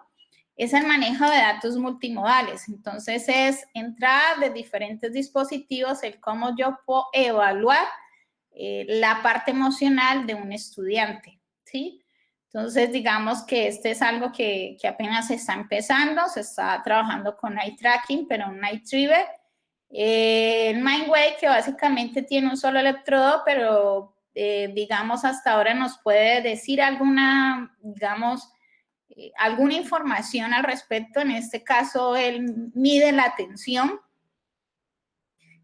es el manejo de datos multimodales. Entonces, es entrada de diferentes dispositivos, el cómo yo puedo evaluar la parte emocional de un estudiante, ¿sí? Entonces, digamos que este es algo que apenas se está empezando, se está trabajando con eye tracking, pero un eye trigger. El Mindway, que básicamente tiene un solo electrodo, pero digamos hasta ahora nos puede decir alguna, digamos, alguna información al respecto. En este caso, él mide la tensión,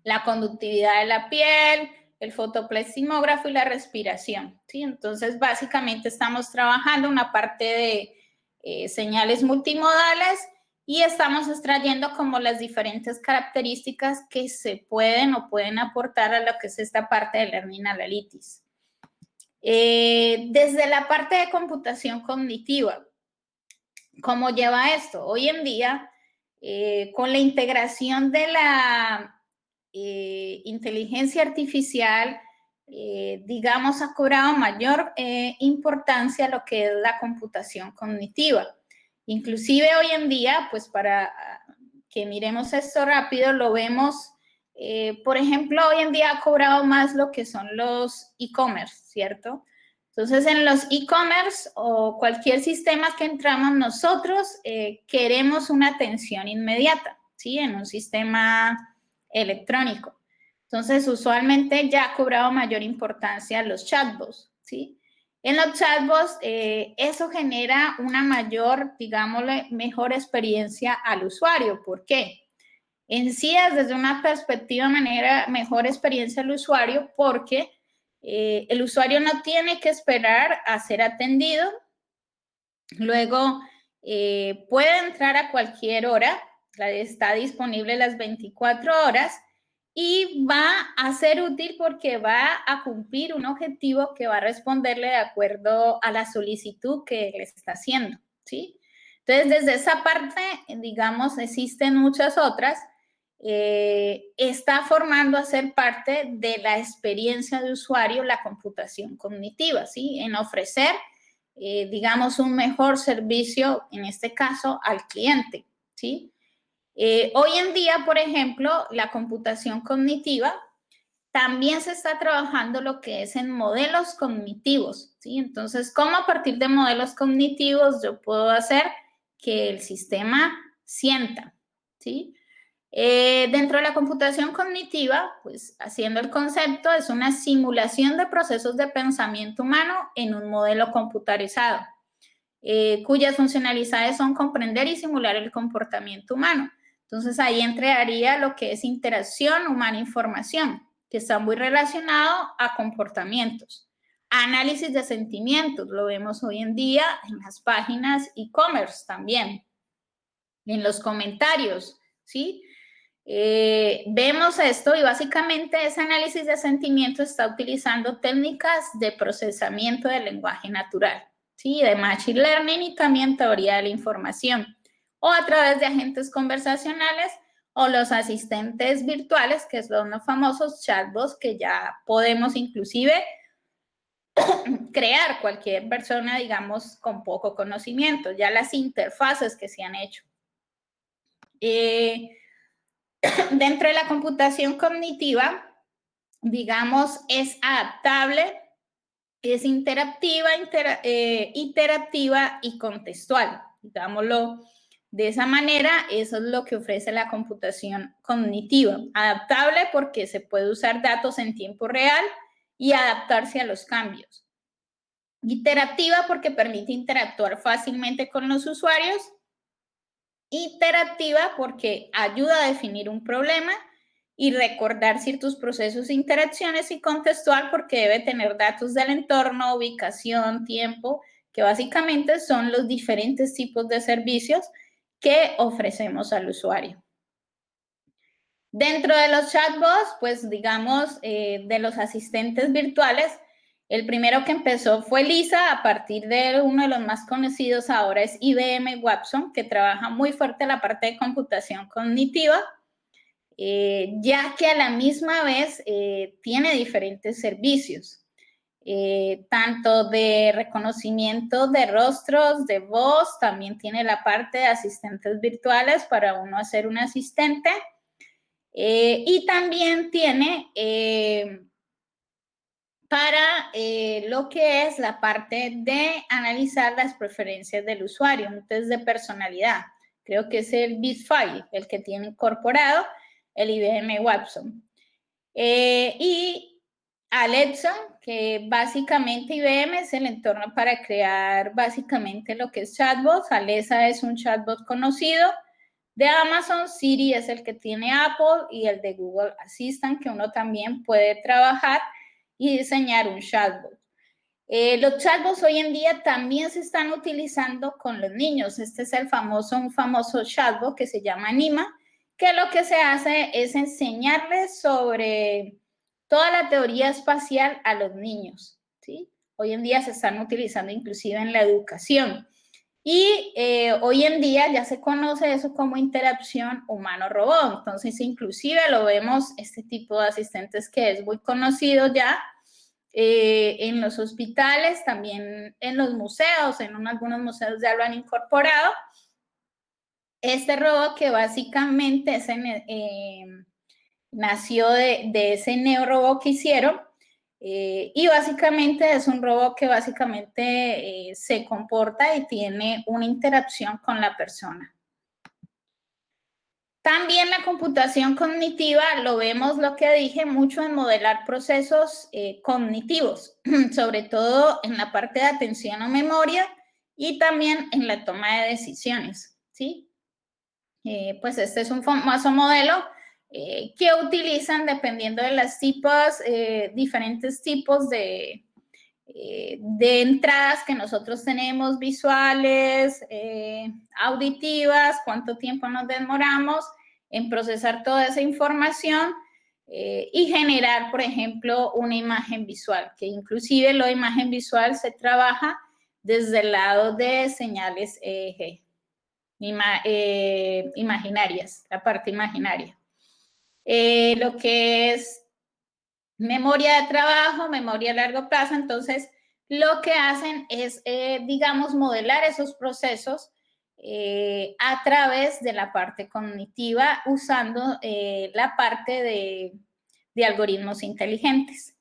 la conductividad de la piel, el fotopleximógrafo y la respiración, ¿sí? Entonces, básicamente estamos trabajando una parte de señales multimodales y estamos extrayendo como las diferentes características que se pueden o pueden aportar a lo que es esta parte de Learning Analytics. Desde la parte de computación cognitiva, ¿cómo lleva esto? Hoy en día, con la integración de la inteligencia artificial, digamos, ha cobrado mayor importancia lo que es la computación cognitiva. Inclusive hoy en día, pues para que miremos esto rápido, lo vemos, por ejemplo, hoy en día ha cobrado más lo que son los e-commerce, ¿cierto? Entonces, en los e-commerce o cualquier sistema que entramos nosotros, queremos una atención inmediata, ¿sí? En un sistema electrónico. Entonces, usualmente ya ha cobrado mayor importancia los chatbots, ¿sí? En los chatbots, eso genera una mayor, digámosle, mejor experiencia al usuario. ¿Por qué? En sí es desde una perspectiva mejor experiencia al usuario porque el usuario no tiene que esperar a ser atendido. Luego, puede entrar a cualquier hora, está disponible las 24 horas y va a ser útil porque va a cumplir un objetivo que va a responderle de acuerdo a la solicitud que le está haciendo, ¿sí? Entonces, desde esa parte, digamos, existen muchas otras. Está formando a ser parte de la experiencia de usuario la computación cognitiva, ¿sí? En ofrecer, digamos, un mejor servicio, en este caso, al cliente, ¿sí? Hoy en día, por ejemplo, la computación cognitiva también se está trabajando lo que es en modelos cognitivos, ¿sí? Entonces, ¿cómo a partir de modelos cognitivos yo puedo hacer que el sistema sienta, ¿sí? Dentro de la computación cognitiva, pues haciendo el concepto, es una simulación de procesos de pensamiento humano en un modelo computarizado, cuyas funcionalidades son comprender y simular el comportamiento humano. Entonces ahí entraría lo que es interacción humana-información, que está muy relacionado a comportamientos. Análisis de sentimientos, lo vemos hoy en día en las páginas e-commerce también, en los comentarios, ¿sí? Vemos esto y básicamente ese análisis de sentimientos está utilizando técnicas de procesamiento del lenguaje natural, ¿sí? De Machine Learning y también teoría de la información, o a través de agentes conversacionales o los asistentes virtuales, que son los famosos chatbots que ya podemos inclusive crear cualquier persona, digamos, con poco conocimiento, ya las interfaces que se han hecho. Dentro de la computación cognitiva, digamos, es adaptable, es interactiva, iterativa y contextual. Digámoslo de esa manera, eso es lo que ofrece la computación cognitiva. Adaptable porque se puede usar datos en tiempo real y adaptarse a los cambios. Iterativa porque permite interactuar fácilmente con los usuarios. Iterativa porque ayuda a definir un problema y recordar ciertos procesos e interacciones, y contextual porque debe tener datos del entorno, ubicación, tiempo, que básicamente son los diferentes tipos de servicios que ofrecemos al usuario. Dentro de los chatbots, pues digamos, de los asistentes virtuales, el primero que empezó fue Lisa, a partir de uno de los más conocidos ahora es IBM Watson, que trabaja muy fuerte la parte de computación cognitiva, ya que a la misma vez tiene diferentes servicios, tanto de reconocimiento de rostros, de voz, también tiene la parte de asistentes virtuales para uno hacer un asistente, y también tiene para lo que es la parte de analizar las preferencias del usuario, un test de personalidad. Creo que es el Bitfile, el que tiene incorporado el IBM Watson. Y Alexa, que básicamente IBM es el entorno para crear básicamente lo que es chatbots. Alexa es un chatbot conocido de Amazon. Siri es el que tiene Apple y el de Google Assistant, que uno también puede trabajar y diseñar un chatbot. Los chatbots hoy en día también se están utilizando con los niños. Este es un famoso chatbot que se llama Anima, que lo que se hace es enseñarles sobre toda la teoría espacial a los niños, ¿sí? Hoy en día se están utilizando inclusive en la educación. Y hoy en día ya se conoce eso como interacción humano-robot. Entonces, inclusive lo vemos, este tipo de asistentes que es muy conocido ya, en los hospitales, también en los museos, algunos museos ya lo han incorporado. Este robot que básicamente nació de ese neorobot que hicieron, y básicamente es un robot que básicamente se comporta y tiene una interacción con la persona. También la computación cognitiva lo vemos, lo que dije, mucho en modelar procesos cognitivos, sobre todo en la parte de atención o memoria y también en la toma de decisiones, ¿sí? Pues este es un famoso modelo que utilizan dependiendo de las diferentes tipos de entradas que nosotros tenemos, visuales, auditivas, cuánto tiempo nos demoramos en procesar toda esa información y generar, por ejemplo, una imagen visual, que inclusive la imagen visual se trabaja desde el lado de señales EEG. Imaginarias, la parte imaginaria. Lo que es memoria de trabajo, memoria a largo plazo, entonces lo que hacen es, digamos, modelar esos procesos a través de la parte cognitiva usando la parte de algoritmos inteligentes.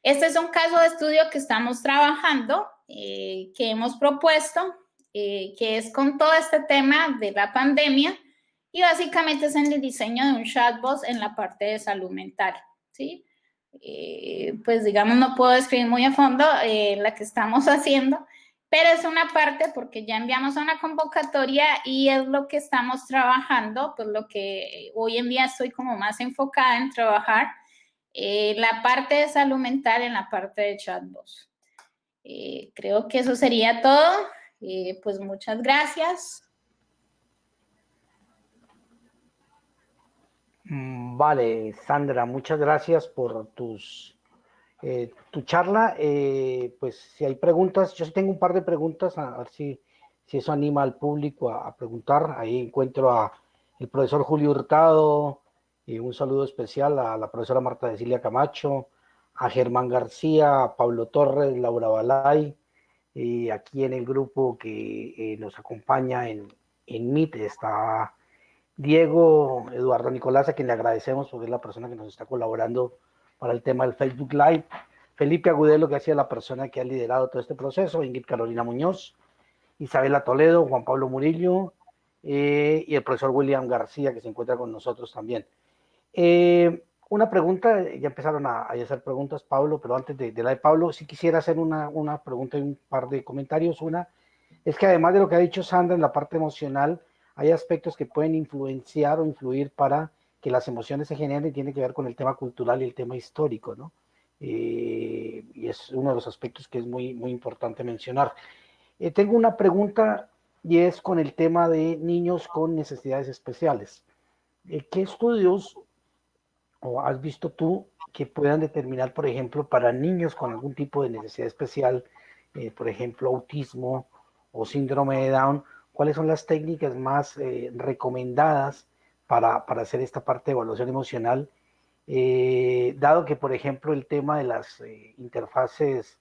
Este es un caso de estudio que estamos trabajando, que hemos propuesto, que es con todo este tema de la pandemia y básicamente es en el diseño de un chatbot en la parte de salud mental, ¿sí? Pues digamos, no puedo describir muy a fondo la que estamos haciendo, pero es una parte porque ya enviamos a una convocatoria y es lo que estamos trabajando, pues lo que hoy en día estoy como más enfocada en trabajar, la parte de salud mental en la parte de chatbots. Creo que eso sería todo. Pues muchas gracias. Vale, Sandra, muchas gracias por tu charla. Pues si hay preguntas, yo sí tengo un par de preguntas, a ver si eso anima al público a preguntar. Ahí encuentro a el profesor Julio Hurtado, un saludo especial a la profesora Marta Cecilia Camacho, a Germán García, a Pablo Torres, Laura Balay, y aquí en el grupo que nos acompaña en Meet está Diego Eduardo Nicolás, a quien le agradecemos porque es la persona que nos está colaborando para el tema del Facebook Live. Felipe Agudelo, que ha sido la persona que ha liderado todo este proceso. Ingrid Carolina Muñoz, Isabela Toledo, Juan Pablo Murillo y el profesor William García, que se encuentra con nosotros también. Una pregunta, ya empezaron a hacer preguntas, Pablo, pero antes de la de Pablo, sí quisiera hacer una pregunta y un par de comentarios. Una es que además de lo que ha dicho Sandra en la parte emocional, hay aspectos que pueden influenciar o influir para que las emociones se generen y tiene que ver con el tema cultural y el tema histórico, ¿no? Y es uno de los aspectos que es muy, muy importante mencionar. Tengo una pregunta y es con el tema de niños con necesidades especiales. ¿Qué estudios o has visto tú que puedan determinar, por ejemplo, para niños con algún tipo de necesidad especial, por ejemplo, autismo o síndrome de Down, cuáles son las técnicas más recomendadas para hacer esta parte de evaluación emocional? Dado que, por ejemplo, el tema de las interfaces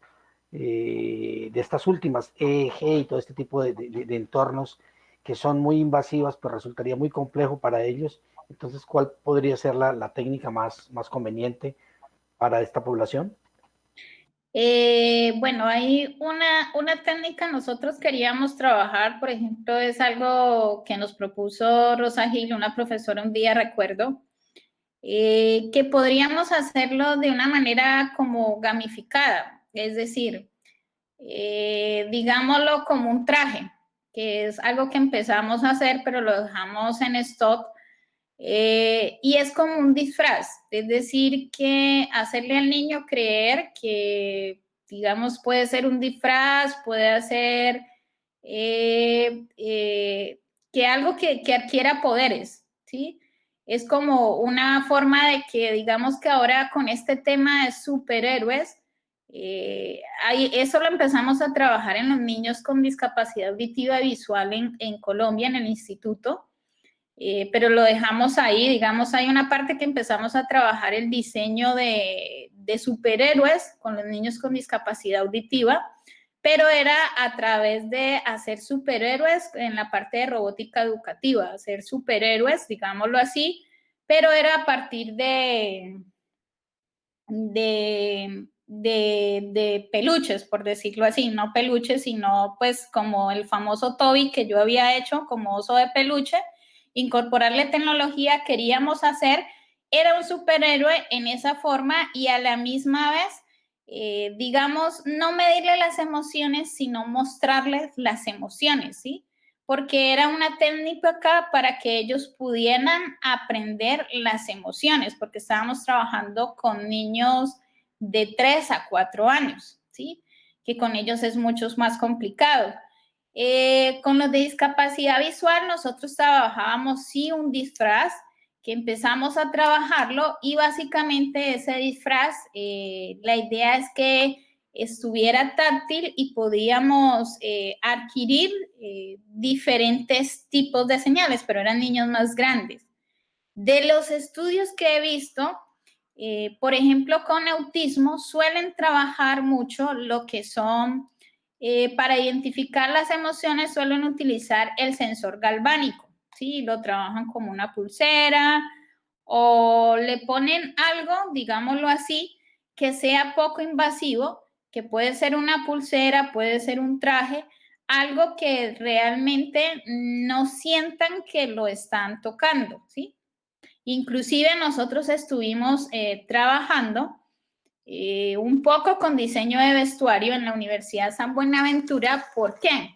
de estas últimas, EEG y todo este tipo de entornos que son muy invasivas, pues resultaría muy complejo para ellos. Entonces, ¿cuál podría ser la técnica más conveniente para esta población? Bueno, hay una técnica nosotros queríamos trabajar, por ejemplo, es algo que nos propuso Rosa Gil, una profesora un día, recuerdo, que podríamos hacerlo de una manera como gamificada, es decir, digámoslo como un traje, que es algo que empezamos a hacer, pero lo dejamos en stock, y es como un disfraz, es decir, que hacerle al niño creer que, digamos, puede ser un disfraz, puede hacer que algo que adquiera poderes, ¿sí? Es como una forma de que, digamos que ahora con este tema de superhéroes, eso lo empezamos a trabajar en los niños con discapacidad auditiva y visual en Colombia, en el instituto, pero lo dejamos ahí, digamos, hay una parte que empezamos a trabajar el diseño de de superhéroes con los niños con discapacidad auditiva, pero era a través de hacer superhéroes en la parte de robótica educativa, hacer superhéroes, digámoslo así, pero era a partir de peluches, por decirlo así, no peluches, sino pues como el famoso Toby que yo había hecho como oso de peluche, incorporarle tecnología, queríamos hacer, era un superhéroe en esa forma y a la misma vez, digamos, no medirle las emociones, sino mostrarles las emociones, ¿sí? Porque era una técnica para que ellos pudieran aprender las emociones, porque estábamos trabajando con niños de 3 a 4 años, ¿sí? Que con ellos es mucho más complicado. Con los de discapacidad visual, nosotros trabajábamos, sí, un disfraz, que empezamos a trabajarlo y básicamente ese disfraz, la idea es que estuviera táctil y podíamos adquirir diferentes tipos de señales, pero eran niños más grandes. De los estudios que he visto, por ejemplo, con autismo suelen trabajar mucho lo que son, para identificar las emociones suelen utilizar el sensor galvánico, ¿sí? Lo trabajan como una pulsera o le ponen algo, digámoslo así, que sea poco invasivo, que puede ser una pulsera, puede ser un traje, algo que realmente no sientan que lo están tocando, ¿sí? Inclusive nosotros estuvimos trabajando un poco con diseño de vestuario en la Universidad San Buenaventura. ¿Por qué?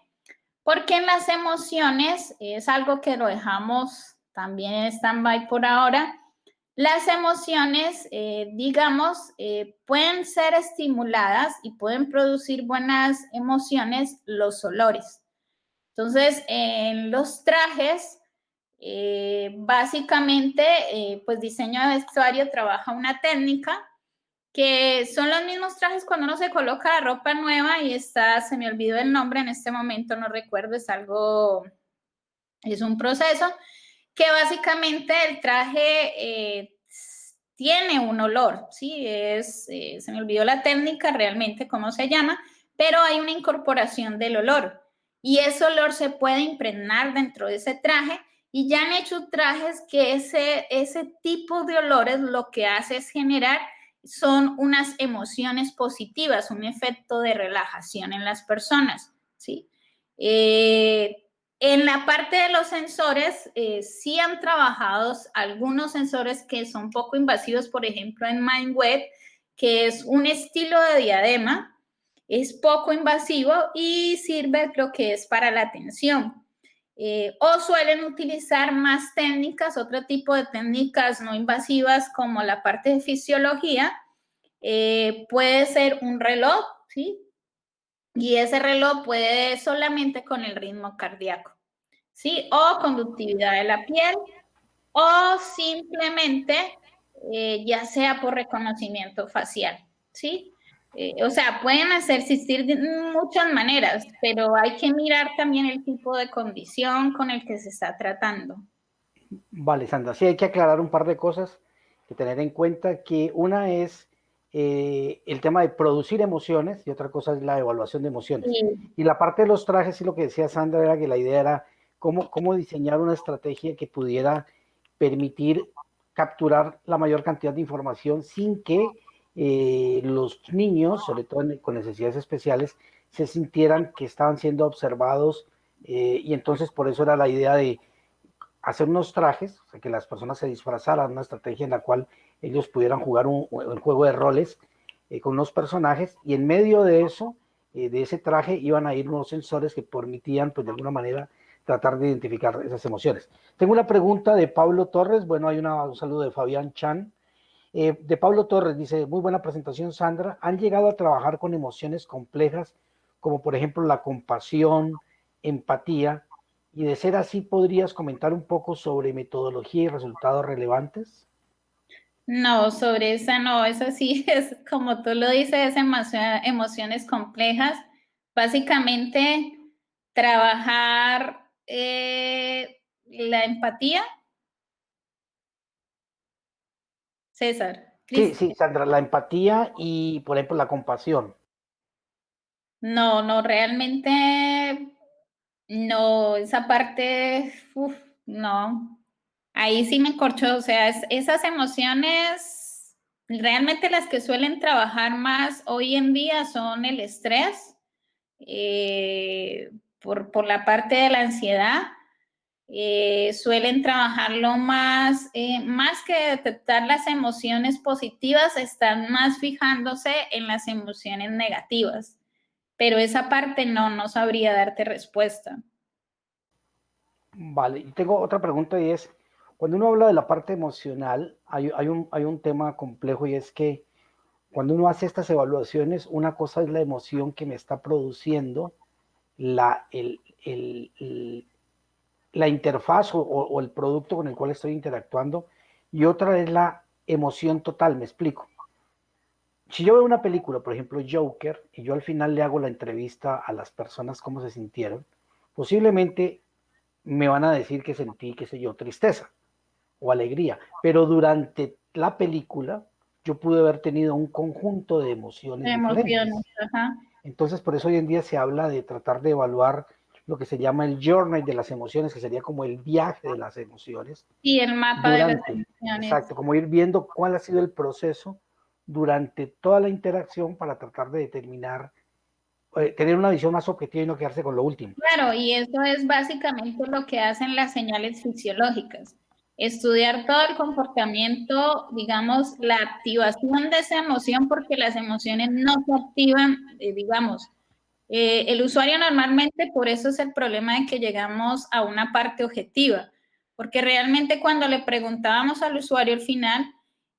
Porque en las emociones, es algo que lo dejamos también en stand-by por ahora, las emociones, digamos, pueden ser estimuladas y pueden producir buenas emociones los olores. Entonces, en los trajes, básicamente, pues diseño de vestuario trabaja una técnica que son los mismos trajes cuando uno se coloca ropa nueva y está, se me olvidó el nombre en este momento, no recuerdo, es un proceso que básicamente el traje tiene un olor, ¿sí? Se me olvidó la técnica realmente, cómo se llama, pero hay una incorporación del olor y ese olor se puede impregnar dentro de ese traje y ya han hecho trajes que ese tipo de olores lo que hace es generar son unas emociones positivas, un efecto de relajación en las personas, ¿sí? En la parte de los sensores, sí han trabajado algunos sensores que son poco invasivos, por ejemplo, en MindWeb, que es un estilo de diadema, es poco invasivo y sirve lo que es para la atención. O suelen utilizar más técnicas, otro tipo de técnicas no invasivas como la parte de fisiología, puede ser un reloj, ¿sí? Y ese reloj puede solamente con el ritmo cardíaco, ¿sí? O conductividad de la piel, o simplemente, ya sea por reconocimiento facial, ¿sí? O sea, pueden existir muchas maneras, pero hay que mirar también el tipo de condición con el que se está tratando. Vale, Sandra, sí hay que aclarar un par de cosas que tener en cuenta, que una es el tema de producir emociones y otra cosa es la evaluación de emociones. Sí. Y la parte de los trajes, y lo que decía Sandra era que la idea era cómo diseñar una estrategia que pudiera permitir capturar la mayor cantidad de información sin que los niños, sobre todo con necesidades especiales, se sintieran que estaban siendo observados, y entonces por eso era la idea de hacer unos trajes, o sea, que las personas se disfrazaran, una estrategia en la cual ellos pudieran jugar un juego de roles con unos personajes, y en medio de eso, de ese traje, iban a ir unos sensores que permitían, pues de alguna manera, tratar de identificar esas emociones. Tengo una pregunta de Pablo Torres, bueno, hay un saludo de Fabián Chan. De Pablo Torres, dice, muy buena presentación, Sandra. ¿Han llegado a trabajar con emociones complejas, como por ejemplo la compasión, empatía? Y de ser así, ¿podrías comentar un poco sobre metodología y resultados relevantes? No, sobre esa no, esa sí es como tú lo dices, es emociones complejas. Básicamente, trabajar la empatía, César. Sí, Cristian. sí, Sandra, la empatía y, por ejemplo, la compasión. No, no, realmente no, esa parte, uf, no. Ahí sí me corchó, o sea, esas emociones, realmente las que suelen trabajar más hoy en día son el estrés, por la parte de la ansiedad. Suelen trabajarlo más, más que detectar las emociones positivas, están más fijándose en las emociones negativas. Pero esa parte no, no sabría darte respuesta. Vale, y tengo otra pregunta y es, cuando uno habla de la parte emocional, hay un tema complejo y es que cuando uno hace estas evaluaciones, una cosa es la emoción que me está produciendo la, la interfaz o el producto con el cual estoy interactuando y otra es la emoción total, me explico. Si yo veo una película, por ejemplo Joker, y yo al final le hago la entrevista a las personas cómo se sintieron, posiblemente me van a decir que sentí, qué sé yo, tristeza o alegría, pero durante la película yo pude haber tenido un conjunto de emociones Emociones, diferentes. ajá. Entonces, por eso hoy en día se habla de tratar de evaluar lo que se llama el journey de las emociones, que sería como el viaje de las emociones, Y el mapa de las durante, emociones. exacto, como ir viendo cuál ha sido el proceso durante toda la interacción para tratar de determinar, tener una visión más objetiva y no quedarse con lo último. Claro, y eso es básicamente lo que hacen las señales fisiológicas. Estudiar todo el comportamiento, digamos, la activación de esa emoción, porque las emociones no se activan, digamos. El usuario normalmente, por eso es el problema de que llegamos a una parte objetiva, porque realmente cuando le preguntábamos al usuario al final,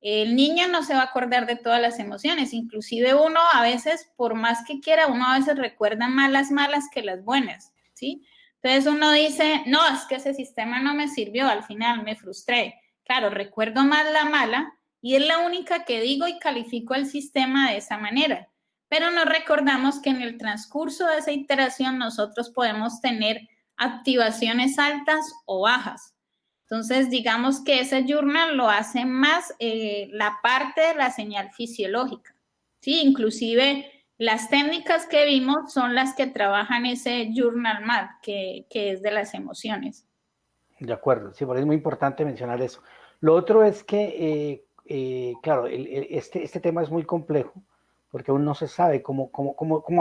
el niño no se va a acordar de todas las emociones, inclusive uno a veces, por más que quiera, uno a veces recuerda más las malas que las buenas, ¿sí? Entonces uno dice, no, es que ese sistema no me sirvió, al final me frustré. Claro, recuerdo más la mala y es la única que digo y califico el sistema de esa manera. Pero nos recordamos que en el transcurso de esa iteración nosotros podemos tener activaciones altas o bajas. Entonces, digamos que ese journal lo hace más la parte de la señal fisiológica. Sí, inclusive las técnicas que vimos son las que trabajan ese journal map, que es de las emociones. De acuerdo, sí, por eso es muy importante mencionar eso. Lo otro es que, claro, este tema es muy complejo porque aún no se sabe cómo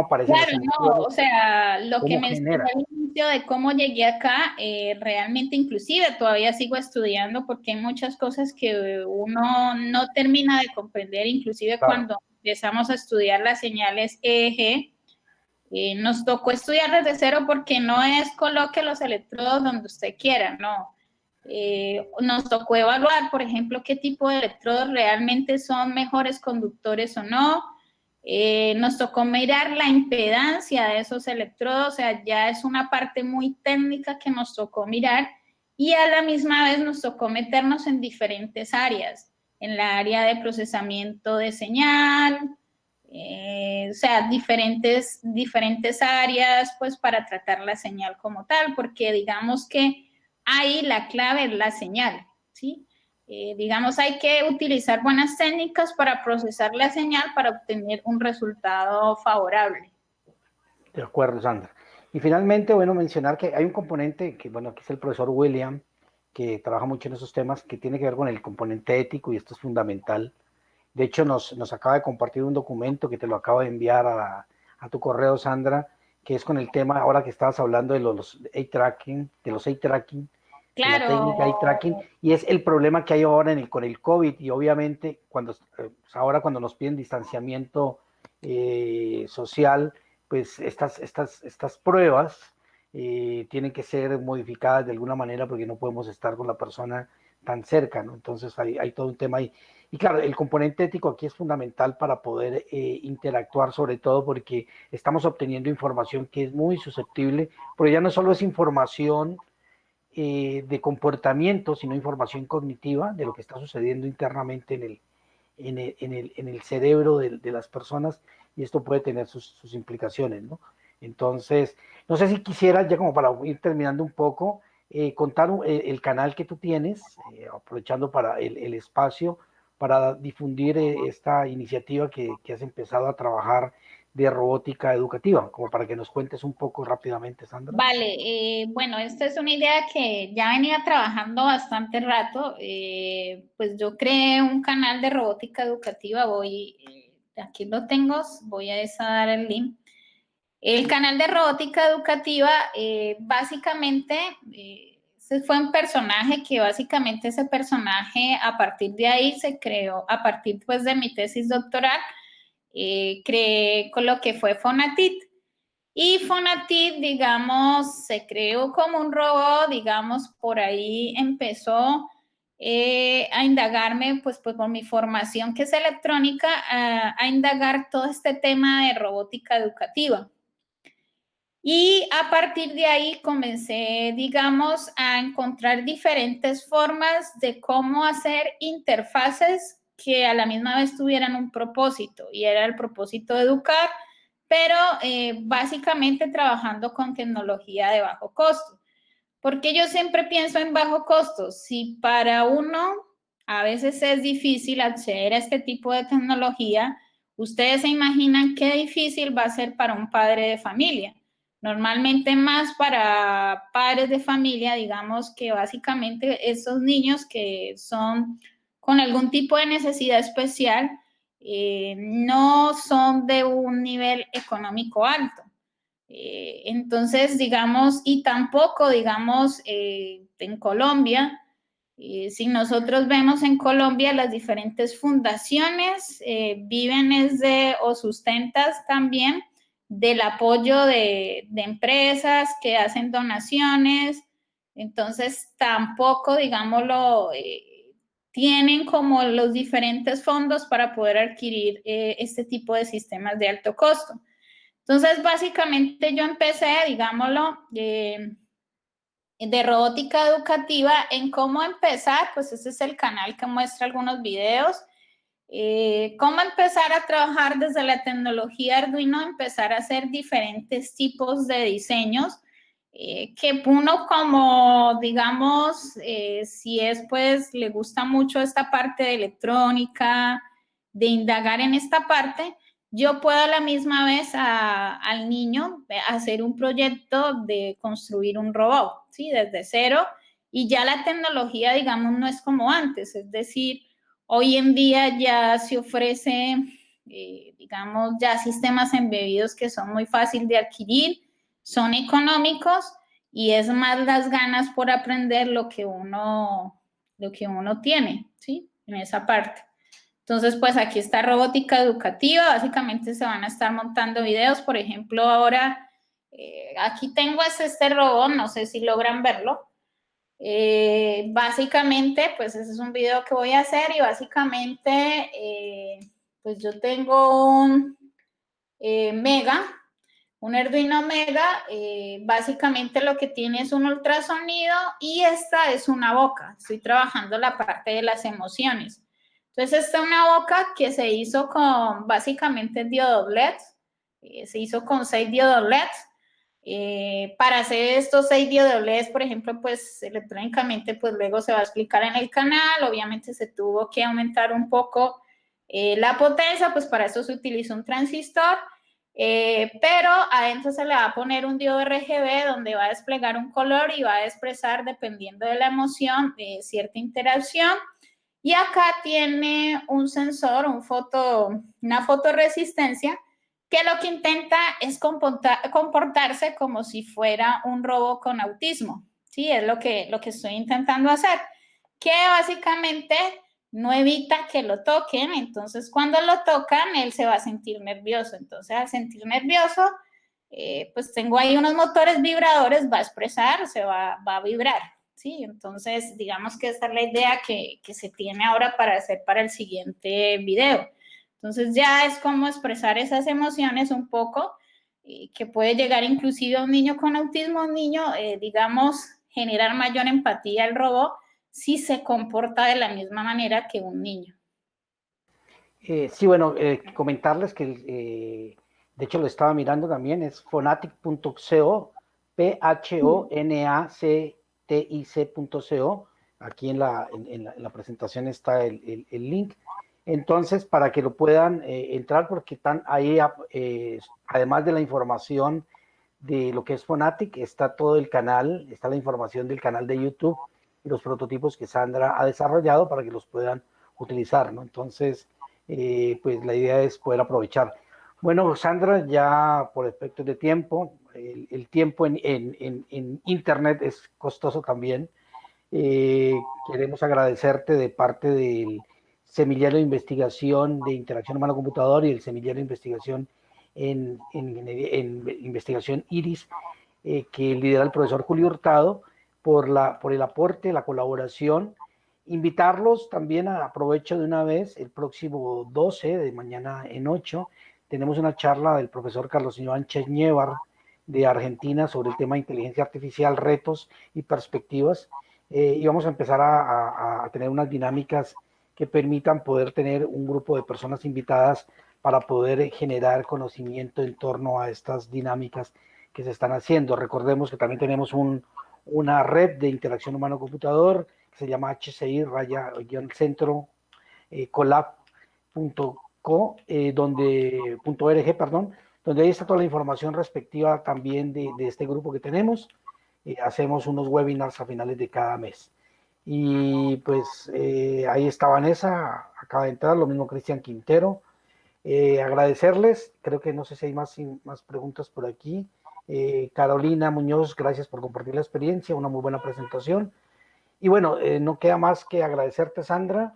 aparecen las Claro, no, o emociones, sea, lo que cómo mencioné generan. al inicio de cómo llegué acá, realmente inclusive todavía sigo estudiando porque hay muchas cosas que uno no termina de comprender, inclusive Claro, cuando empezamos a estudiar las señales EEG, nos tocó estudiar desde cero porque no es coloque los electrodos donde usted quiera, no. Nos tocó evaluar, por ejemplo, qué tipo de electrodos realmente son mejores conductores o no. Nos tocó mirar la impedancia de esos electrodos, o sea, ya es una parte muy técnica que nos tocó mirar y a la misma vez nos tocó meternos en diferentes áreas, en la área de procesamiento de señal, o sea, diferentes áreas, pues para tratar la señal como tal, porque digamos que ahí la clave es la señal, ¿sí? Digamos, hay que utilizar buenas técnicas para procesar la señal para obtener un resultado favorable. de acuerdo, Sandra. Y finalmente, bueno, mencionar que hay un componente que, bueno, aquí es el profesor William, que trabaja mucho en esos temas, que tiene que ver con el componente ético y esto es fundamental. De hecho, nos acaba de compartir un documento que te lo acabo de enviar a tu correo, Sandra, que es con el tema, ahora que estabas hablando de los eye-tracking, de la técnica eye-tracking, Claro, y es el problema que hay ahora con el COVID, y obviamente ahora cuando nos piden distanciamiento social, pues estas pruebas tienen que ser modificadas de alguna manera porque no podemos estar con la persona tan cerca, ¿no? Entonces hay todo un tema ahí. Y claro, el componente ético aquí es fundamental para poder interactuar, sobre todo porque estamos obteniendo información que es muy susceptible, porque ya no solo es información de comportamiento, sino información cognitiva de lo que está sucediendo internamente en el cerebro de las personas y esto puede tener sus implicaciones, ¿no? Entonces, no sé si quisieras, ya como para ir terminando un poco, contar el canal que tú tienes, aprovechando para el espacio, para difundir esta iniciativa que has empezado a trabajar de robótica educativa, como para que nos cuentes un poco rápidamente, Sandra. Vale, bueno, esta es una idea que ya venía trabajando bastante rato. Pues yo creé un canal de robótica educativa, aquí lo tengo, voy a dar el link. El canal de robótica educativa, básicamente, ese fue un personaje que básicamente ese personaje, a partir de ahí se creó, a partir pues de mi tesis doctoral, creé con lo que fue Fonatit. Y Fonatit, digamos, se creó como un robot, digamos, por ahí empezó a indagarme, pues por mi formación que es electrónica, a indagar todo este tema de robótica educativa. Y a partir de ahí comencé, digamos, a encontrar diferentes formas de cómo hacer interfaces que a la misma vez tuvieran un propósito, y era el propósito de educar, pero básicamente trabajando con tecnología de bajo costo. Porque yo siempre pienso en bajo costo. Si para uno a veces es difícil acceder a este tipo de tecnología, ustedes se imaginan qué difícil va a ser para un padre de familia. Normalmente más para padres de familia, digamos que básicamente esos niños que son con algún tipo de necesidad especial, no son de un nivel económico alto. Entonces, digamos, y tampoco, digamos, en Colombia, si nosotros vemos en Colombia, las diferentes fundaciones viven o sustentas también del apoyo de empresas que hacen donaciones. Entonces, tampoco, digámoslo, tienen como los diferentes fondos para poder adquirir este tipo de sistemas de alto costo. Entonces, básicamente yo empecé, digámoslo, de robótica educativa en cómo empezar, pues ese es el canal que muestra algunos videos, cómo empezar a trabajar desde la tecnología Arduino, empezar a hacer diferentes tipos de diseños, que uno como, digamos, si es pues, le gusta mucho esta parte de electrónica, de indagar en esta parte, yo puedo a la misma vez al niño hacer un proyecto de construir un robot, ¿sí? Desde cero, y ya la tecnología, digamos, no es como antes, es decir, hoy en día ya se ofrece, digamos, ya sistemas embebidos que son muy fáciles de adquirir, son económicos, y es más las ganas por aprender lo que uno tiene, ¿sí? En esa parte. Entonces, pues aquí está robótica educativa, básicamente se van a estar montando videos, por ejemplo, ahora aquí tengo este robot, no sé si logran verlo. Básicamente, pues ese es un video que voy a hacer y básicamente, pues yo tengo un Mega, un Arduino Mega, básicamente lo que tiene es un ultrasonido y esta es una boca. Estoy trabajando la parte de las emociones. Entonces, esta es una boca que se hizo con básicamente diodos LEDs. Se hizo con 6 diodos LEDs. Para hacer estos 6 diodos LEDs, por ejemplo, pues electrónicamente, pues luego se va a explicar en el canal. Obviamente se tuvo que aumentar un poco la potencia, pues para eso se utiliza un transistor. Pero adentro se le va a poner un diodo RGB donde va a desplegar un color y va a expresar, dependiendo de la emoción, cierta interacción. Y acá tiene un sensor, una fotoresistencia, que lo que intenta es comportarse como si fuera un robot con autismo. Sí, es lo que estoy intentando hacer, que básicamente no evita que lo toquen. Entonces, cuando lo tocan, él se va a sentir nervioso. Entonces, al sentir nervioso, pues tengo ahí unos motores vibradores, va a expresar, va a vibrar. Sí, entonces digamos que esta es la idea que se tiene ahora para hacer para el siguiente video. Entonces ya es como expresar esas emociones un poco, que puede llegar inclusive a un niño con autismo, un niño, digamos, generar mayor empatía al robot si se comporta de la misma manera que un niño. Sí, bueno, comentarles que, de hecho lo estaba mirando también, es fonatic.co, phonactic.co, aquí en la presentación está el link. Entonces, para que lo puedan entrar, porque están ahí, además de la información de lo que es Fonatic, está todo el canal, está la información del canal de YouTube y los prototipos que Sandra ha desarrollado para que los puedan utilizar, ¿no? Entonces, pues la idea es poder aprovechar. Bueno, Sandra, ya por efectos de tiempo, el tiempo en Internet es costoso también. Queremos agradecerte de parte del Semillero de Investigación de Interacción Humano-Computador y el Semillero de Investigación en Investigación IRIS, que lidera el profesor Julio Hurtado, por el aporte, la colaboración. Invitarlos también, aprovecho de una vez, el próximo 12 de mañana en 8, tenemos una charla del profesor Carlos Iván Cheñévar de Argentina sobre el tema de inteligencia artificial, retos y perspectivas. Y vamos a empezar a tener unas dinámicas que permitan poder tener un grupo de personas invitadas para poder generar conocimiento en torno a estas dinámicas que se están haciendo. Recordemos que también tenemos una red de interacción humano-computador que se llama HCI-centro colab.co, .org, perdón, donde ahí está toda la información respectiva también de este grupo que tenemos. Hacemos unos webinars a finales de cada mes. Y pues ahí está Vanessa, acaba de entrar, lo mismo Cristian Quintero. Agradecerles, creo que no sé si hay más preguntas por aquí. Carolina Muñoz, gracias por compartir la experiencia, una muy buena presentación. Y bueno, no queda más que agradecerte, Sandra.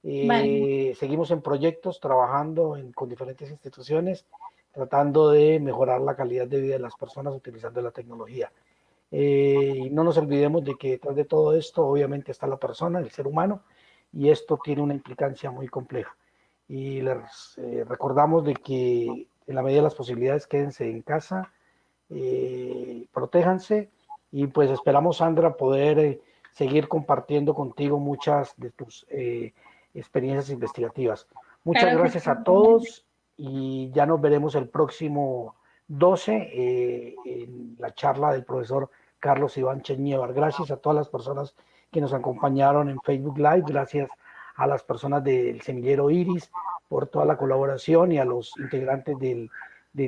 Vale. Seguimos en proyectos, trabajando con diferentes instituciones, tratando de mejorar la calidad de vida de las personas utilizando la tecnología. Y no nos olvidemos de que detrás de todo esto, obviamente, está la persona, el ser humano, y esto tiene una implicancia muy compleja. Y les recordamos de que en la medida de las posibilidades quédense en casa, protéjanse, y pues esperamos, Sandra, poder seguir compartiendo contigo muchas de tus experiencias investigativas. Muchas Claro que gracias a todos y ya nos veremos el próximo 12 en la charla del profesor Carlos Iván Cheñévar. Gracias a todas las personas que nos acompañaron en Facebook Live, gracias a las personas del semillero IRIS por toda la colaboración y a los integrantes del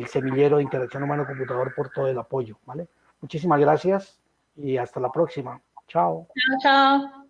semillero de interacción humano-computador por todo el apoyo, ¿vale? Muchísimas gracias y hasta la próxima. Chao. Chao, chao.